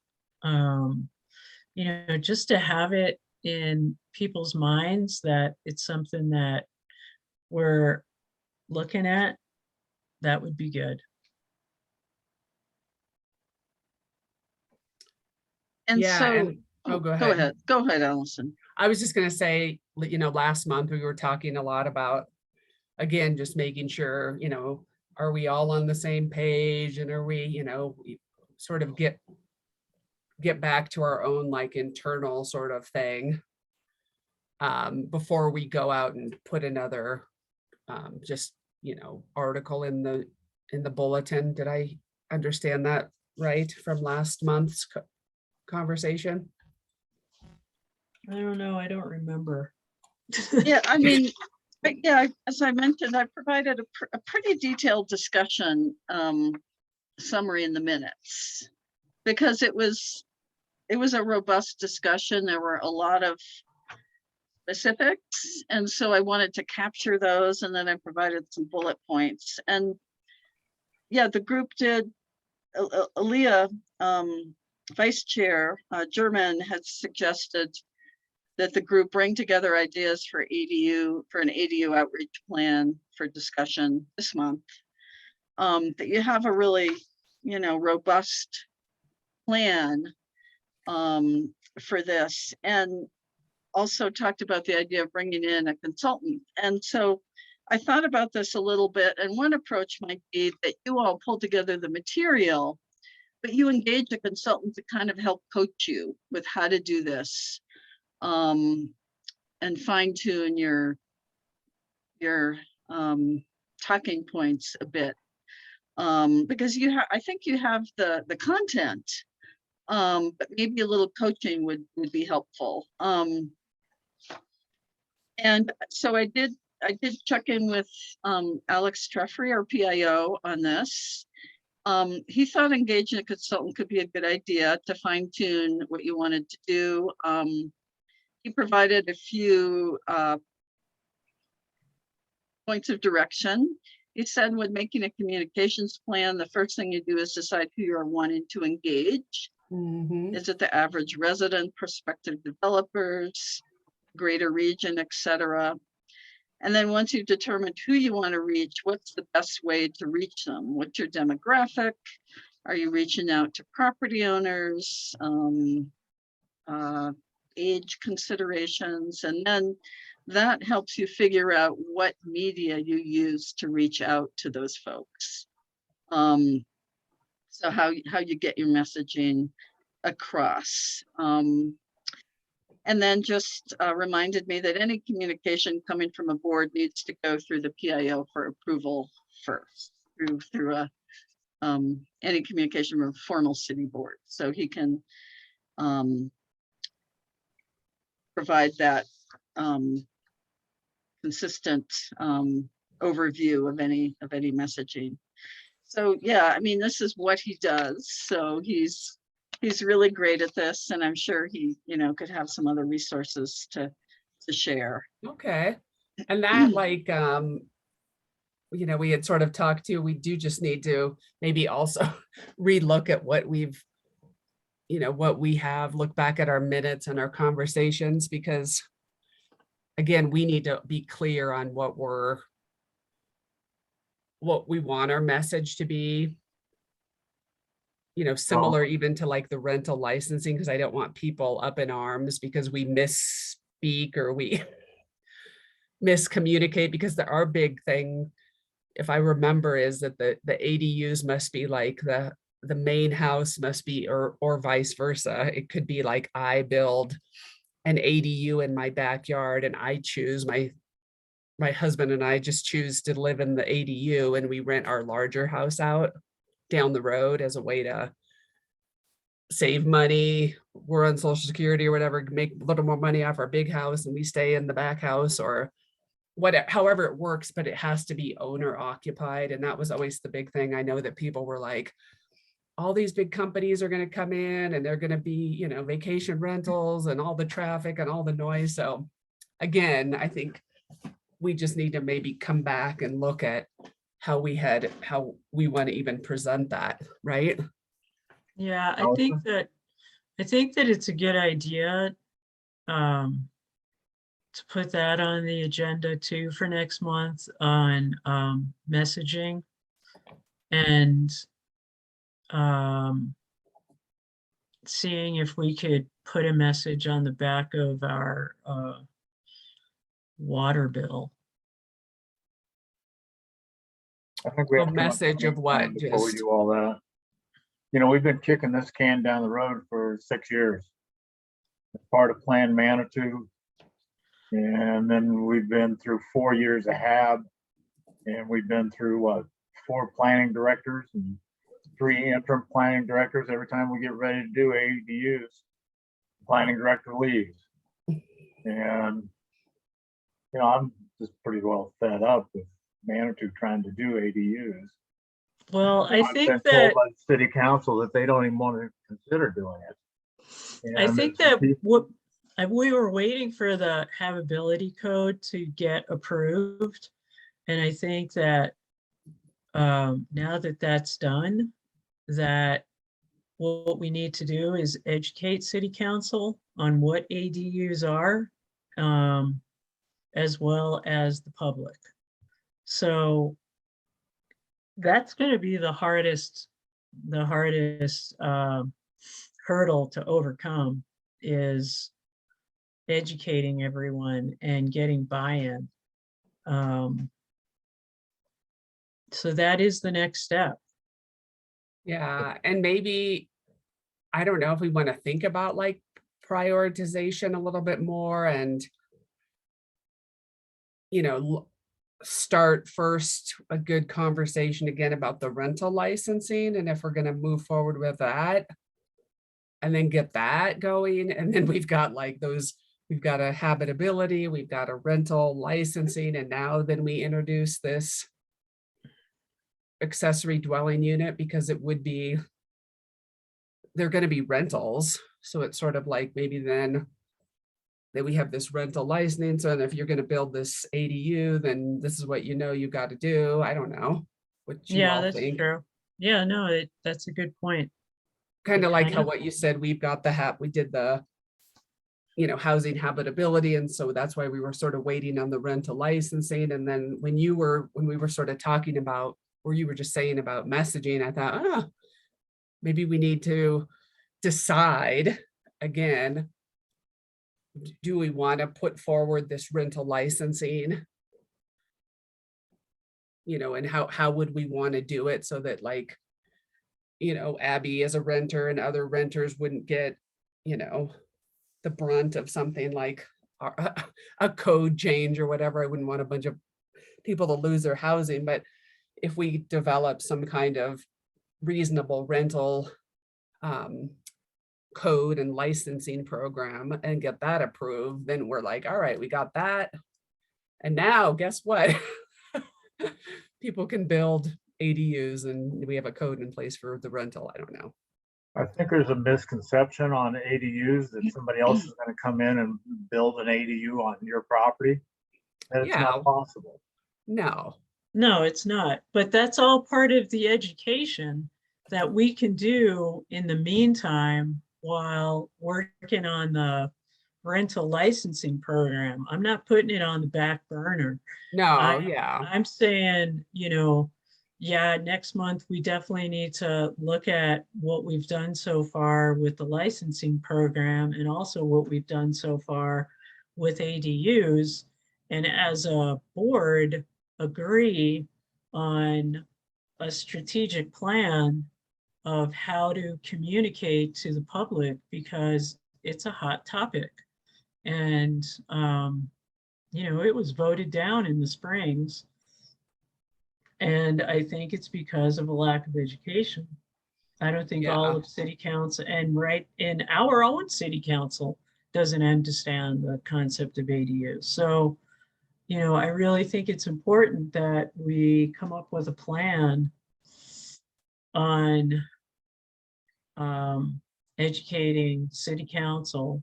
just to have it in people's minds that it's something that we're looking at, that would be good. And Yeah, so, and- oh, go go ahead. ahead, Allison. I was just gonna say, last month we were talking a lot about, again, just making sure, are we all on the same page, and are we, sort of get back to our own like internal sort of thing before we go out and put another just, article in the bulletin. Did I understand that right from last month's conversation? I don't know, I don't remember. Yeah, I mean, yeah, as I mentioned, I provided a pretty detailed discussion summary in the minutes, because it was a robust discussion. There were a lot of specifics, and so I wanted to capture those, and then I provided some bullet points. And yeah, the group did. Aaliyah, vice chair, German, had suggested that the group bring together ideas for an ADU outreach plan for discussion this month. That you have a really, robust plan for this, and also talked about the idea of bringing in a consultant. And so I thought about this a little bit, and one approach might be that you all pull together the material, but you engage a consultant to kind of help coach you with how to do this, and fine tune your talking points a bit, because I think you have the content, but maybe a little coaching would be helpful. And so I did check in with Alex Treffry, our PIO, on this. He thought engaging a consultant could be a good idea to fine tune what you wanted to do. He provided a few points of direction. He said when making a communications plan, the first thing you do is decide who you're wanting to engage. Is it the average resident, prospective developers, greater region, etc.? And then once you've determined who you want to reach, what's the best way to reach them? What's your demographic? Are you reaching out to property owners? Age considerations, and then that helps you figure out what media you use to reach out to those folks. So how you get your messaging across. And then just reminded me that any communication coming from a board needs to go through the PIO for approval first, through any communication from a formal city board. So he can provide that consistent overview of any messaging. So yeah, I mean, this is what he does. So he's really great at this, and I'm sure he, could have some other resources to share. Okay. And that like, we had sort of talked to, we do just need to maybe also relook at what we've, what we have, look back at our minutes and our conversations, because again, we need to be clear on what we want our message to be, similar even to like the rental licensing, because I don't want people up in arms because we misspeak or we miscommunicate, because our big thing, if I remember, is that the ADUs must be like the main house must be, or vice versa. It could be like I build an ADU in my backyard and I choose my husband and I just choose to live in the ADU and we rent our larger house out down the road as a way to save money. We're on Social Security or whatever, make a little more money off our big house and we stay in the back house or whatever, however it works, but it has to be owner occupied. And that was always the big thing. I know that people were like, all these big companies are going to come in and they're going to be, you know, vacation rentals and all the traffic and all the noise. So again, I think we just need to maybe come back and look at how we want to even present that, right? Yeah, I Allison? think that it's a good idea to put that on the agenda too for next month on messaging and seeing if we could put a message on the back of our water bill. I think we A have to come up with message a of what? plan before we Just do all that. You know, we've been kicking this can down the road for 6 years. It's part of Plan Manitou. And then we've been through 4 years of HAB. And we've been through what, 4 planning directors and 3 interim planning directors. Every time we get ready to do ADUs, the planning director leaves. And, you know, I'm just pretty well fed up with Manitou trying to do ADUs. Well, I I've think been that told by the city council that they don't even want to consider doing it. I And think there's that people- we were waiting for the habitability code to get approved. And I think that now that that's done, that what we need to do is educate city council on what ADUs are, as well as the public. So that's going to be the hardest hurdle to overcome is educating everyone and getting buy-in. So that is the next step. yeah, and maybe, I don't know if we want to think about like prioritization a little bit more and, you know, start first a good conversation again about the rental licensing and if we're going to move forward with that and then get that going. And then we've got like those, we've got a habitability, we've got a rental licensing, and now then we introduce this accessory dwelling unit because it would be, they're going to be rentals. So it's sort of like maybe then that we have this rental license, and if you're going to build this ADU, then this is what you know you got to do. I don't know what you Yeah, all that's think. true. Yeah, no, that's a good point. Kind of like how kind of- what you said, we've got the we did the, you know, housing habitability, and so that's why we were sort of waiting on the rental licensing. And then when we were sort of talking about, or you were just saying about messaging, I thought, maybe we need to decide again, do we want to put forward this rental licensing? You know, and how would we want to do it so that, like, you know, Abby as a renter and other renters wouldn't get, you know, the brunt of something like a code change or whatever. I wouldn't want a bunch of people to lose their housing, but if we develop some kind of reasonable rental code and licensing program and get that approved, then we're like, all right, we got that. And now guess what? People can build ADUs and we have a code in place for the rental. I don't know. I think there's a misconception on ADUs that somebody else is going to come in and build an ADU on your property. And it's Yeah. not possible. No. No, it's not. But that's all part of the education that we can do in the meantime while working on the rental licensing program. I'm not putting it on the back burner. No, yeah. I'm saying, you know, yeah, next month we definitely need to look at what we've done so far with the licensing program and also what we've done so far with ADUs. And as a board, agree on a strategic plan of how to communicate to the public because it's a hot topic. And, you know, it was voted down in the Springs. And I think it's because of a lack of education. I don't think all Yeah. of city council and right in our own city council doesn't understand the concept of ADUs. So, you know, I really think it's important that we come up with a plan on educating city council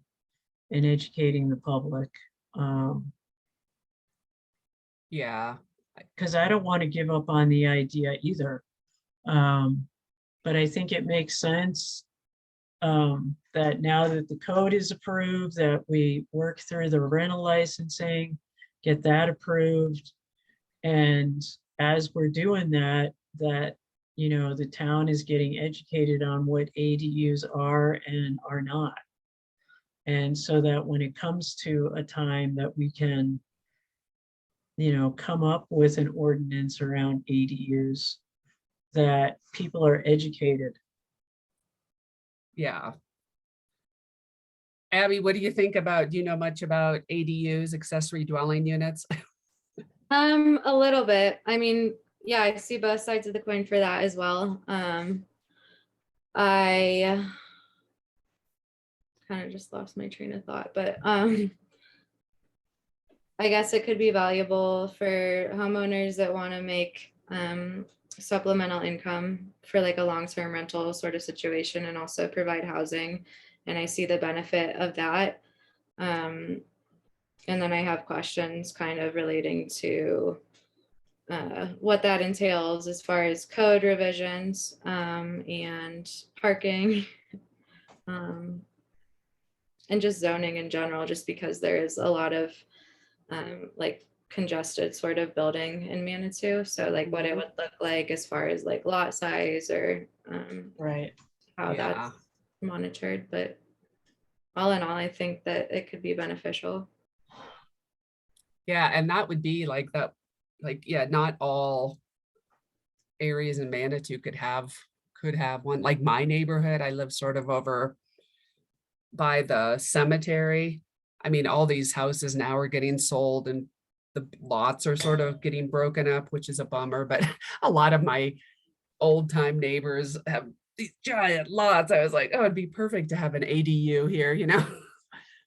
and educating the public. Yeah. Because I don't want to give up on the idea either. But I think it makes sense that now that the code is approved, that we work through the rental licensing, get that approved. And as we're doing that, you know, the town is getting educated on what ADUs are and are not. And so that when it comes to a time that we can, you know, come up with an ordinance around ADUs, that people are educated. Yeah. Abby, what do you think about, do you know much about ADUs, accessory dwelling units? A little bit. I mean, yeah, I see both sides of the coin for that as well. I kind of just lost my train of thought, but I guess it could be valuable for homeowners that want to make supplemental income for like a long-term rental sort of situation and also provide housing. And I see the benefit of that. And then I have questions kind of relating to what that entails as far as code revisions and parking and just zoning in general, just because there is a lot of like congested sort of building in Manitou. So like what it would look like as far as like lot size or Right. how Yeah. that's monitored. But all in all, I think that it could be beneficial. Yeah, and that would be like that, like, yeah, not all areas in Manitou could have one. Like my neighborhood, I live sort of over by the cemetery. I mean, all these houses now are getting sold and the lots are sort of getting broken up, which is a bummer, but a lot of my old time neighbors have these giant lots. I was like, oh, it'd be perfect to have an ADU here, you know,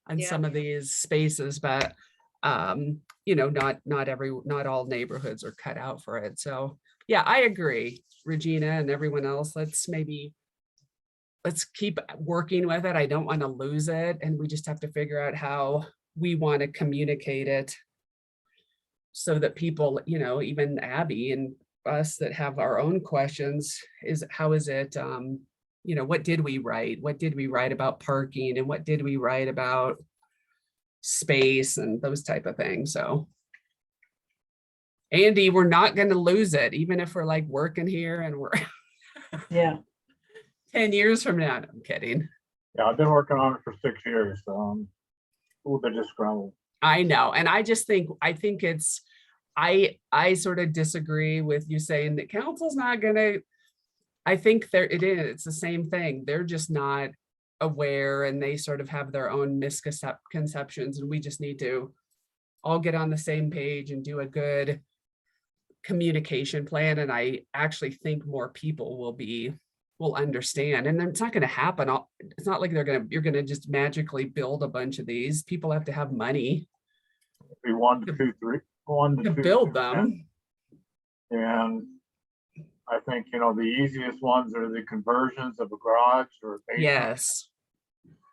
on Yeah. some of these spaces, but you know, not all neighborhoods are cut out for it. So yeah, I agree, Regina and everyone else. Let's keep working with it. I don't want to lose it. And we just have to figure out how we want to communicate it so that people, you know, even Abby and us that have our own questions is how is it, you know, what did we write? What did we write about parking and what did we write about space and those type of things? So Andy, we're not going to lose it, even if we're like working here and we're Yeah. 10 years from now. No, I'm kidding. Yeah, I've been working on it for 6 years, so I'm a little bit disgruntled. I know. And I think it's, I sort of disagree with you saying that council's not gonna, I think it's the same thing. They're just not aware and they sort of have their own misconceptions and we just need to all get on the same page and do a good communication plan. And I actually think more people will understand. And then it's not going to happen. It's not like you're going to just magically build a bunch of these. People have to have money Be 1 to 2, 3, 1 to to 2, build 3%. them. And I think, you know, the easiest ones are the conversions of a garage or a basement Yes.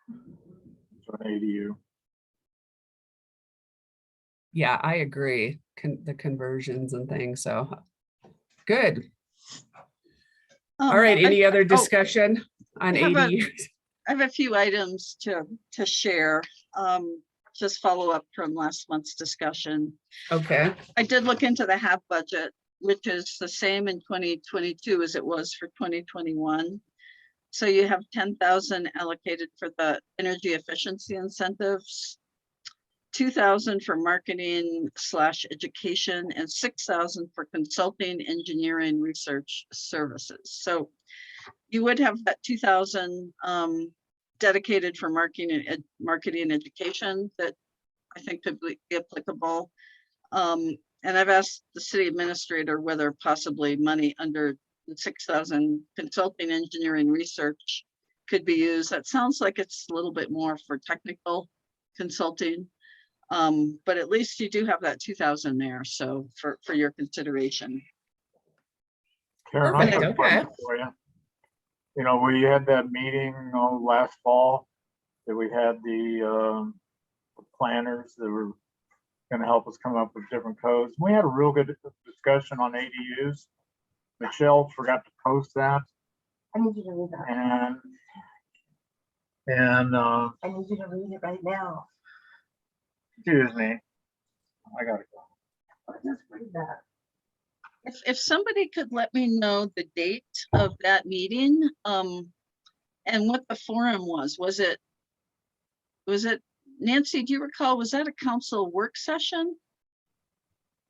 to an ADU. Yeah, I agree. The conversions and things. So good. All right. Any other discussion on I have a- ADUs? I have a few items to share, just follow up from last month's discussion. Okay. I did look into the HAP budget, which is the same in 2022 as it was for 2021. So you have 10,000 allocated for the energy efficiency incentives, 2,000 for marketing / education, and 6,000 for consulting, engineering, research services. So you would have that 2,000 dedicated for marketing and education that I think could be applicable. And I've asked the city administrator whether possibly money under the 6,000 consulting, engineering, research could be used. That sounds like it's a little bit more for technical consulting. But at least you do have that 2,000 there. So for your consideration. Karen, I Perfect, have a question for you. You know, we had that meeting last fall that we had the planners that were going to help us come up with different codes. We had a real good discussion on ADUs. Michelle forgot to post that, I need you to read that. and I need you to read it right now. excuse me, I gotta go. Just read that. If somebody could let me know the date of that meeting, and what the forum was it Nancy, do you recall, was that a council work session?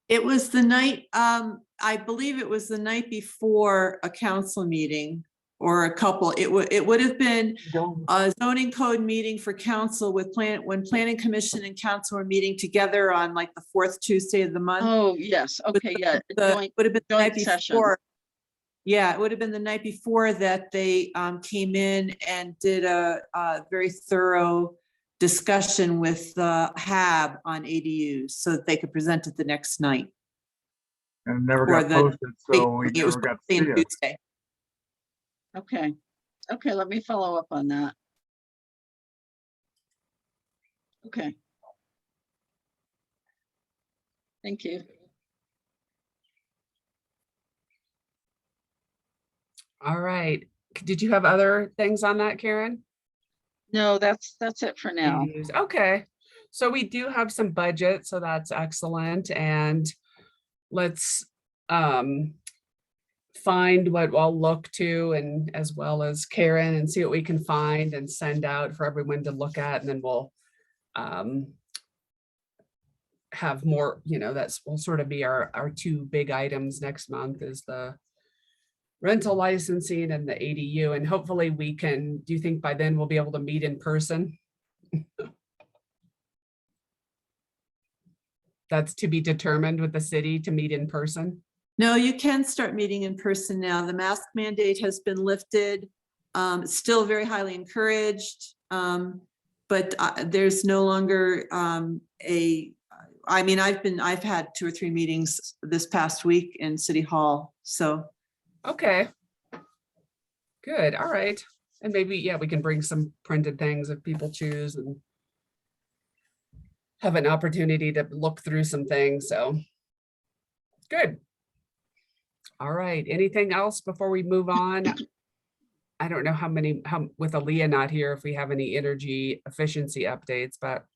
It was the night, I believe it was the night before a council meeting or a couple. It would have been a zoning code meeting for council with when planning commission and council were meeting together on like the fourth Tuesday of the month. Oh, yes, okay, yeah. Would have been the night joint session. before. Yeah, it would have been the night before that they came in and did a very thorough discussion with HAB on ADUs so that they could present it the next night. And never Or got the- posted, so we It was never got to see Thursday and it. Tuesday. Okay, let me follow up on that. Okay. Thank you. All right. Did you have other things on that, Karen? No, that's it for now. ADUs. Okay, so we do have some budget, so that's excellent. And let's find what I'll look to, and as well as Karen, and see what we can find and send out for everyone to look at, and then we'll have more, will sort of be our two big items next month is the rental licensing and the ADU, and hopefully we can, do you think by then we'll be able to meet in person? That's to be determined with the city to meet in person. No, you can start meeting in person now. The mask mandate has been lifted. It's still very highly encouraged, but there's no longer I've had 2 or 3 meetings this past week in City Hall, so. Okay. Good, all right. And maybe, yeah, we can bring some printed things if people choose and have an opportunity to look through some things, so. Good. All right, anything else before we move on? I don't know how with Aaliyah not here, if we have any energy efficiency updates, but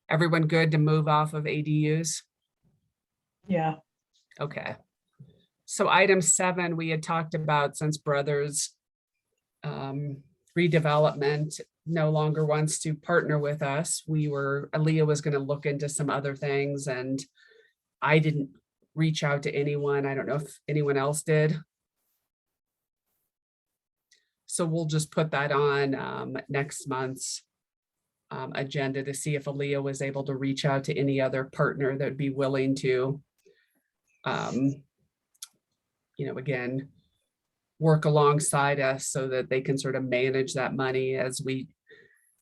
everyone good to move off of ADUs? Yeah, Okay. So item 7, we had talked about since Brothers redevelopment no longer wants to partner with us. Aaliyah was going to look into some other things, and I didn't reach out to anyone. I don't know if anyone else did. So we'll just put that on next month's agenda to see if Aaliyah was able to reach out to any other partner that would be willing to again, work alongside us so that they can sort of manage that money as we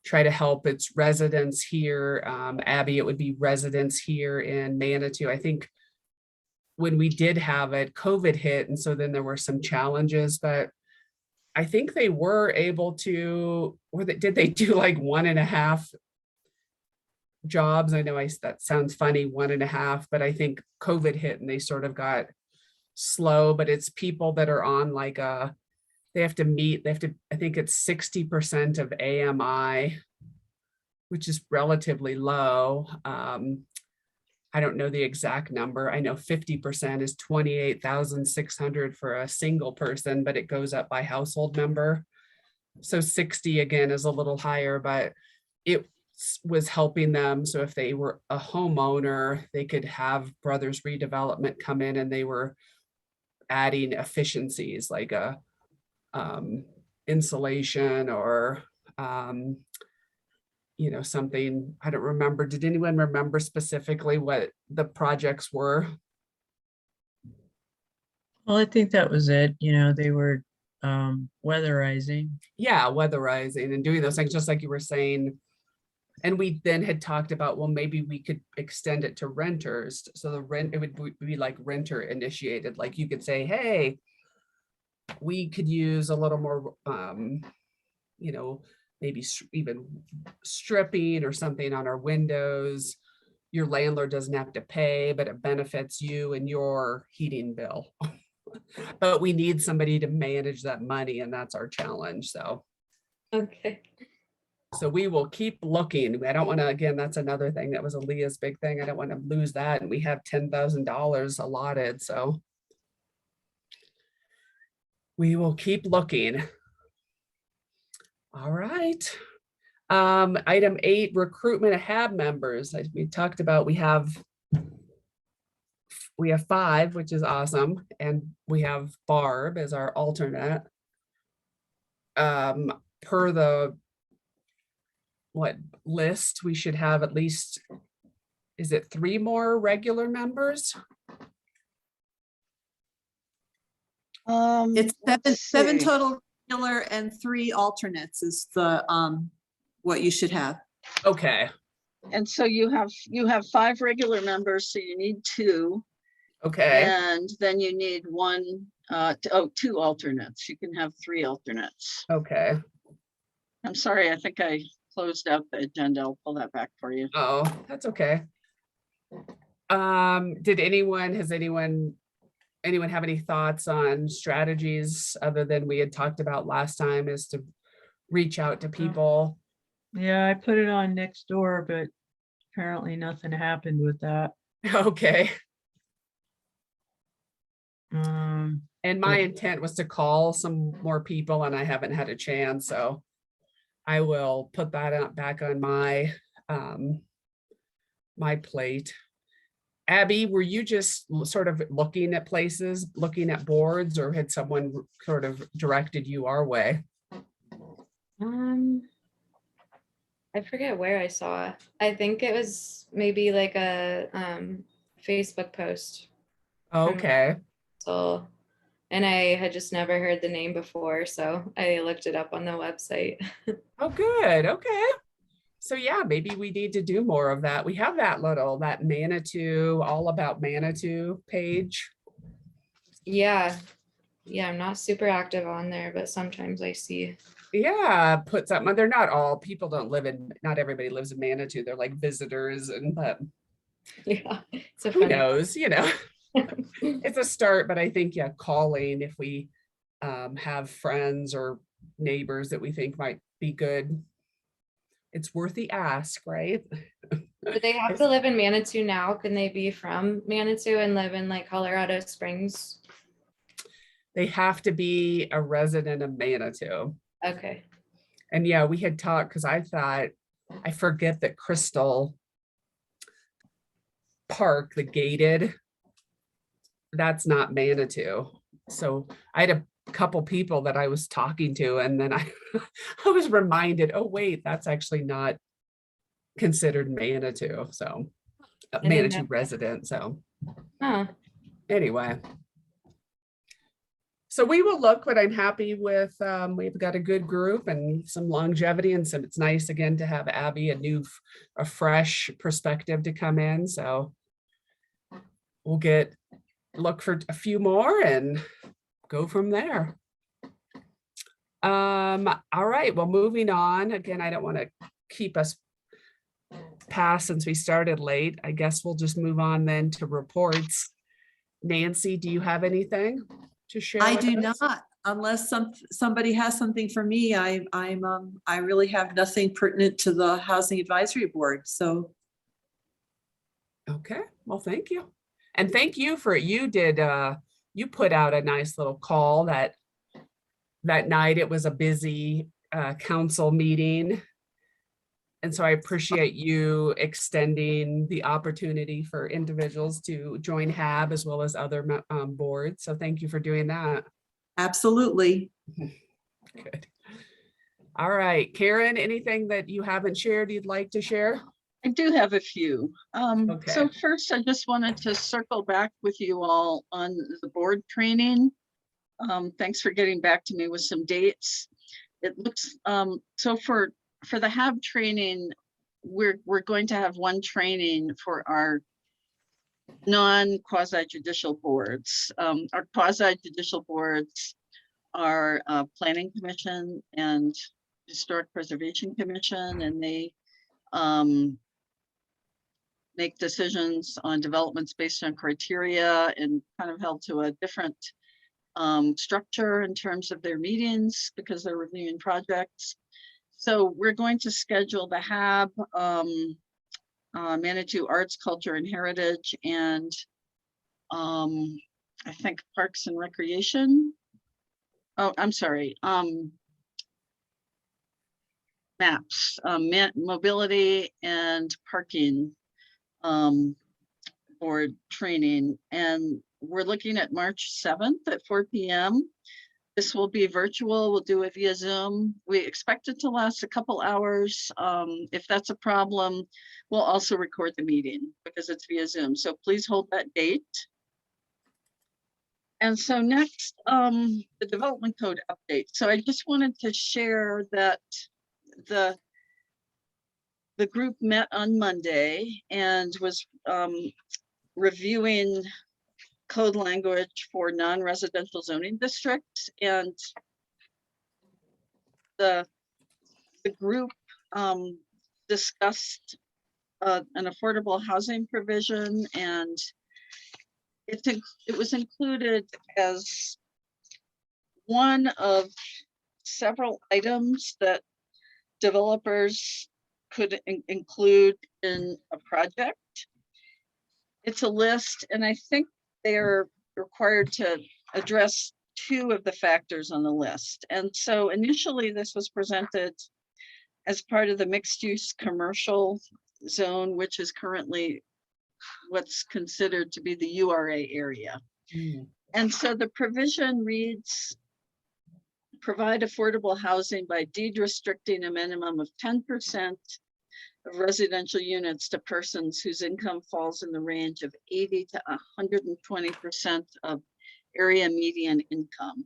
try to help its residents here. Abby, it would be residents here in Manitou. I think when we did have it, COVID hit, and so then there were some challenges, but I think they were able to, did they do like 1.5 jobs? I know that sounds funny, 1.5, but I think COVID hit and they sort of got slow, but it's people that are on like I think it's 60% of AMI, which is relatively low. I don't know the exact number. I know 50% is 28,600 for a single person, but it goes up by household member. So 60 again is a little higher, but it was helping them. So if they were a homeowner, they could have Brothers Redevelopment come in, and they were adding efficiencies like insulation or, you know, something, I don't remember. Did anyone remember specifically what the projects were? Well, I think that was it. You know, they were weatherizing. Yeah, weatherizing and doing those things, just like you were saying. And we then had talked about, well, maybe we could extend it to renters. So the rent, it would be like renter initiated, like you could say, hey, we could use a little more, you know, maybe even stripping or something on our windows. Your landlord doesn't have to pay, but it benefits you and your heating bill. But we need somebody to manage that money, and that's our challenge. Okay. So we will keep looking. I don't want to, again, that's another thing that was Aaliyah's big thing. I don't want to lose that. And we have $10,000 allotted. So we will keep looking. All right. Item 8, recruitment of HAB members. Like we talked about, we have 5, which is awesome. And we have Barb as our alternate. Per the list, we should have at least, is it 3 more regular members? It's let's seven see. total regular and 3 alternates is the, what you should have. Okay, And so you have 5 regular members, so you need 2. okay, And then you need 2 alternates. You can have 3 alternates. okay. I'm sorry, I think I closed out the agenda. I'll pull that back for you. Oh, that's okay. Has anyone have any thoughts on strategies other than we had talked about last time, is to reach out to people? Yeah, I put it on next door, but apparently nothing happened with that. Okay. Um, And my intent was to call some more people, and I haven't had a chance, so I will put that back on my my plate. Abby, were you just sort of looking at places, looking at boards, or had someone sort of directed you our way? I forget where I saw it. I think it was maybe like a Facebook post. Okay, So, and I had just never heard the name before, so I looked it up on the website. oh, good, okay. So yeah, maybe we need to do more of that. We have that Manitou, all about Manitou page. Yeah. Yeah, I'm not super active on there, but sometimes I see. Yeah, put something, they're not all, people don't live in, not everybody lives in Manitou. They're like visitors, and but Yeah, it's a who funny. knows, you know. It's a start, but I think, yeah, calling if we have friends or neighbors that we think might be good. It's worth the ask, right? Do they have to live in Manitou now? Can they be from Manitou and live in like Colorado Springs? They have to be a resident of Manitou. Okay. And yeah, we had talked, because I thought, I forget that Crystal Park, the gated, that's not Manitou. So I had a couple people that I was talking to, and then I was reminded, oh wait, that's actually not considered Manitou. So didn't Manitou know. resident. So Huh. anyway. So we will look, but I'm happy with, we've got a good group and some longevity, and some, it's nice again to have Abby, a fresh perspective to come in. So we'll look for a few more and go from there. All right, well, moving on. Again, I don't want to keep us past since we started late. I guess we'll just move on then to reports. Nancy, do you have anything to share? I with do us? not, unless somebody has something for me. I really have nothing pertinent to the Housing Advisory Board, so. Okay, well, thank you. And thank you for, you put out a nice little call that night. It was a busy council meeting. And so I appreciate you extending the opportunity for individuals to join HAB as well as other boards. So thank you for doing that. Absolutely. Good. All right, Karen, anything that you haven't shared you'd like to share? I do have a few. Okay. So first, I just wanted to circle back with you all on the board training. Thanks for getting back to me with some dates. It looks, so for the HAB training, we're going to have one training for our non-quasi judicial boards. Our quasi judicial boards are Planning Commission and Historic Preservation Commission, and they make decisions on developments based on criteria and kind of held to a different structure in terms of their meetings because they're reviewing projects. So we're going to schedule the HAB, Manitou Arts, Culture and Heritage, and I think Parks and Recreation. Oh, I'm sorry. MAPS, Mobility and Parking board training, and we're looking at March 7th at 4 p.m. This will be virtual. We'll do it via Zoom. We expect it to last a couple hours. If that's a problem, we'll also record the meeting because it's via Zoom. So please hold that date. And so next, the development code update. So I just wanted to share that the group met on Monday and was reviewing code language for non-residential zoning districts, and the group discussed an affordable housing provision, and it was included as one of several items that developers could include in a project. It's a list, and I think they're required to address 2 of the factors on the list. And so initially this was presented as part of the mixed use commercial zone, which is currently what's considered to be the URA area. And so the provision reads, provide affordable housing by deed restricting a minimum of 10% of residential units to persons whose income falls in the range of 80 to 120% of area median income.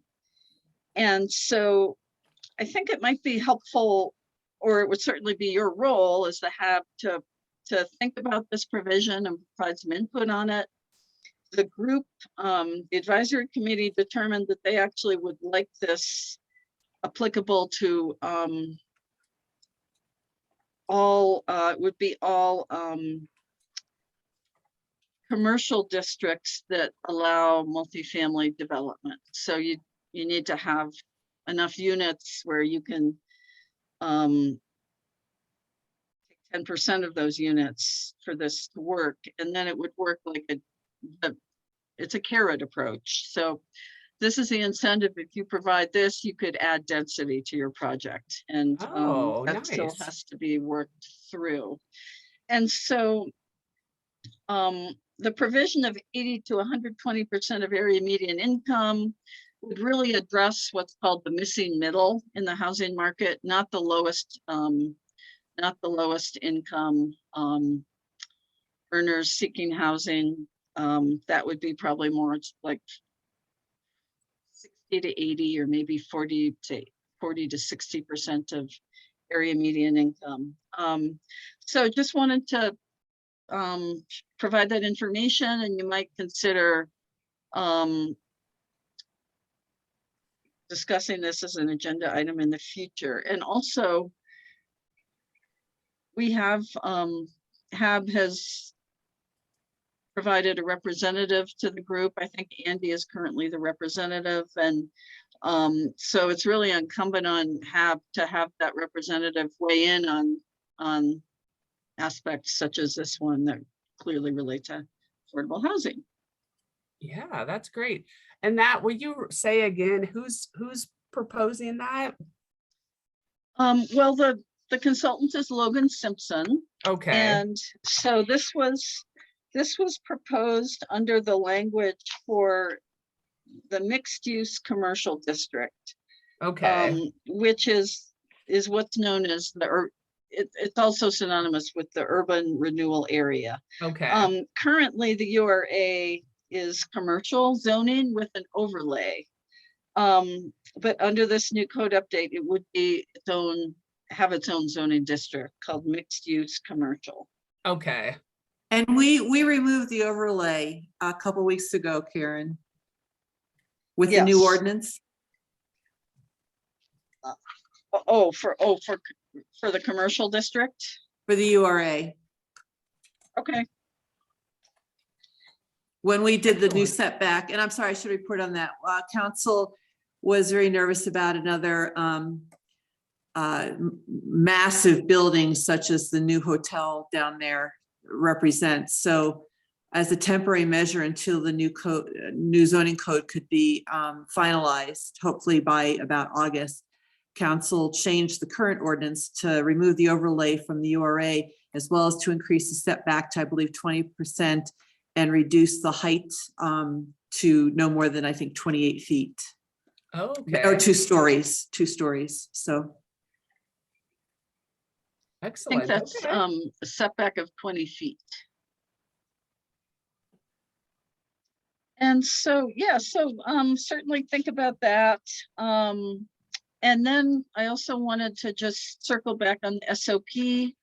And so I think it might be helpful, or it would certainly be your role as the HAB to think about this provision and provide some input on it. The group, the advisory committee determined that they actually would like this applicable to all commercial districts that allow multifamily development. So you need to have enough units where you can take 10% of those units for this to work, and then it would work like it's a carrot approach. So this is the incentive. If you provide this, you could add density to your project, and that still nice. has to be worked through. And so the provision of 80 to 120% of area median income would really address what's called the missing middle in the housing market, not the lowest income earners seeking housing. That would be probably more like 60 to 80, or maybe 40 to 60% of area median income. So just wanted to provide that information, and you might consider discussing this as an agenda item in the future. And also, we have HAB has provided a representative to the group. I think Andy is currently the representative, and so it's really incumbent on HAB to have that representative weigh in on aspects such as this one that clearly relate to affordable housing. Yeah, that's great. And that, will you say again, who's proposing that? Well, the consultant is Logan Simpson. Okay. And so this was proposed under the language for the mixed use commercial district. Okay. Which is is what's known as it's also synonymous with the urban renewal area. Okay, Currently, the URA is commercial zoning with an overlay. But under this new code update, it would be have its own zoning district called mixed use commercial. okay, And we removed the overlay a couple weeks ago, Karen. With the new Yes. ordinance. For the commercial district. For the URA, Okay. when we did the new Excellent. setback, and I'm sorry, I should report on that. Council was very nervous about another massive building such as the new hotel down there represents. So as a temporary measure until the new zoning code could be finalized, hopefully by about August, council changed the current ordinance to remove the overlay from the URA, as well as to increase the setback to, I believe, 20% and reduce the height to no more than, I think, 28 feet. okay, Or 2 stories, so. I think excellent. that's Okay. a setback of 20 feet. And so, yeah, so certainly think about that. And then I also wanted to just circle back on the SOP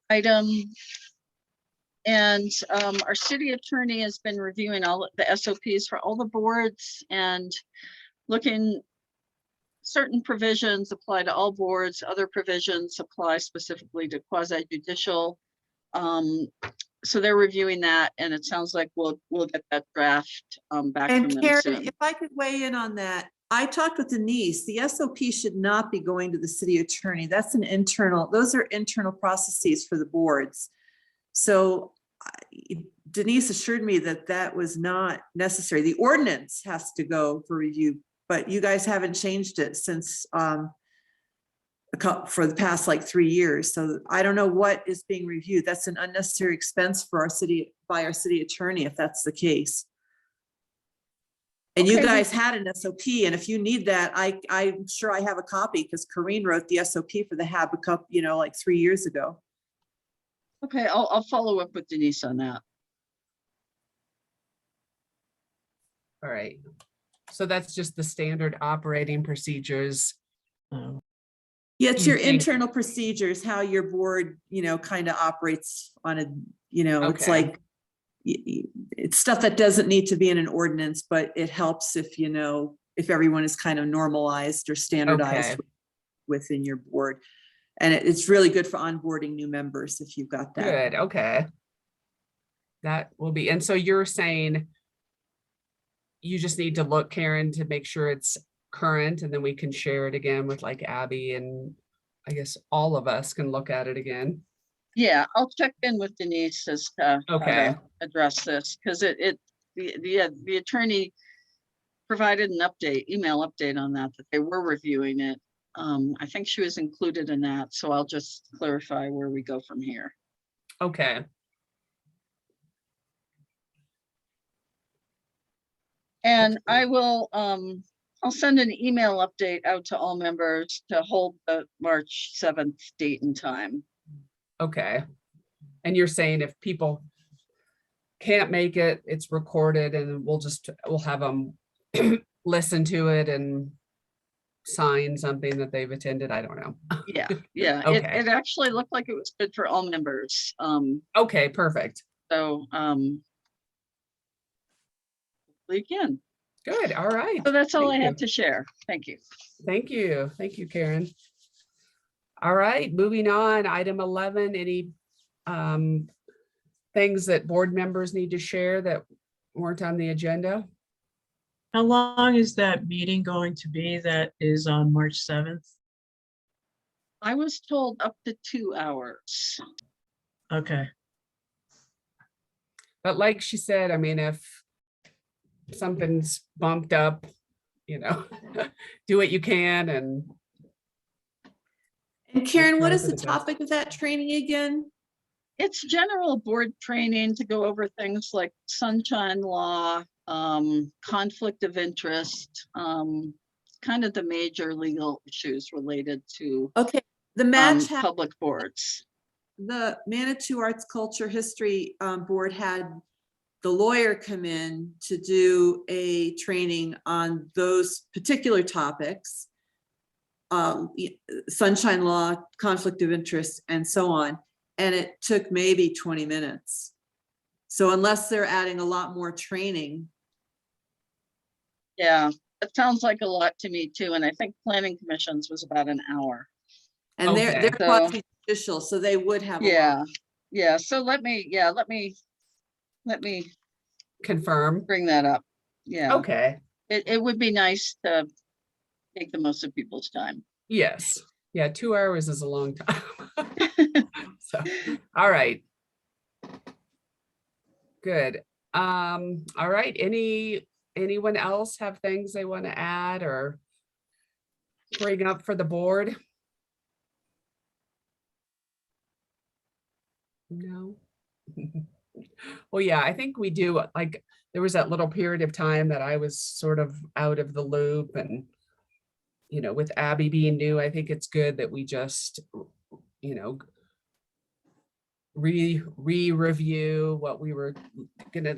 item. And our city attorney has been reviewing all the SOPs for all the boards and looking. Certain provisions apply to all boards, other provisions apply specifically to quasi judicial. So they're reviewing that, and it sounds like we'll get that draft back from And them Karen, soon. if I could weigh in on that, I talked with Denise, the SOP should not be going to the city attorney. That's those are internal processes for the boards. So Denise assured me that that was not necessary. The ordinance has to go for review, but you guys haven't changed it since for the past like 3 years. So I don't know what is being reviewed. That's an unnecessary expense for our city by our city attorney, if that's the case. And you Okay, guys had an SOP, and if you need that, I'm sure I have a copy because Corrine wrote the SOP for the Habakkuk, like 3 years ago. Okay, I'll follow up with Denise on that. All right. So that's just the standard operating procedures. Oh, Yeah, it's You your think- internal procedures, how your board, kind of operates on a, it's Okay. like, it's stuff that doesn't need to be in an ordinance, but it helps if everyone is kind of normalized or standardized Okay. within your board. And it's really good for onboarding new members if you've got that. Good, okay. That will be, and so you're saying you just need to look, Karen, to make sure it's current, and then we can share it again with like Abby, and I guess all of us can look at it again. Yeah, I'll check in with Denise as to how Okay. to address this, because the attorney provided an email update on that they were reviewing it. I think she was included in that, so I'll just clarify where we go from here. Okay, And I will, I'll send an email update out to all members to hold the March 7th date and time. okay. And you're saying if people can't make it, it's recorded, and we'll have them listen to it and sign something that they've attended. I don't know. Yeah, yeah, Okay. it actually looked like it was good for all members. Okay, perfect. So, we can. Good, all right. So that's all I Thank have you. to share. Thank you. Thank you. Thank you, Karen. All right, moving on, item 11, any things that board members need to share that weren't on the agenda? how long is that meeting going to be that is on March 7th? I was told up to 2 hours. Okay, But like she said, I mean, if something's bumped up, do what you can, and And Karen, what try is for the the best. topic of that training again? It's general board training to go over things like sunshine law, conflict of interest, kind of the major legal issues related to Okay, the match had public boards. the Manitou Arts Culture History Board had the lawyer come in to do a training on those particular topics. Sunshine law, conflict of interest, and so on. And it took maybe 20 minutes. So unless they're adding a lot more training, Yeah, it sounds like a lot to me too. And I think planning commissions was about an hour. and they're Okay. So- quasi-judicial, so they would have a lot. Yeah, yeah. So let me Confirm. bring that up. Yeah, Okay. it would be nice to take the most of people's time. Yes. Yeah, 2 hours is a long time. So, all right. Good. All right. Anyone else have things they want to add or bring up for the board? No. Well, yeah, I think we do. Like, there was that little period of time that I was sort of out of the loop, and with Abby being new, I think it's good that we just, re-review what we were gonna,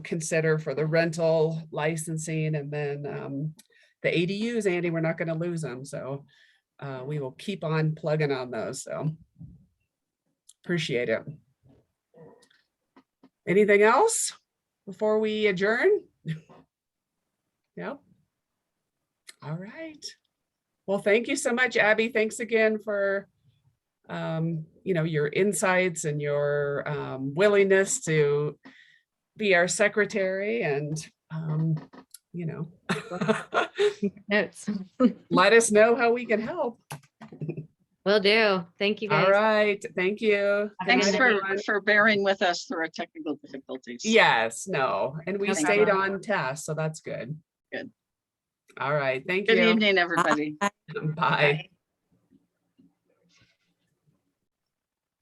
consider for the rental licensing, and then the ADUs, Andy, we're not gonna lose them, so we will keep on plugging on those. So appreciate it. Anything else before we adjourn? Yep. All right. Well, thank you so much, Abby. Thanks again for your insights and your willingness to be our secretary, and Notes. let us know how we can help. Will do. Thank you guys. All right. Thank you. Thanks night, for bearing with us through our technical difficulties. Yes, no, and we No stayed problem. on task, so that's good. Good. All right. Thank Good you. evening, everybody. Bye.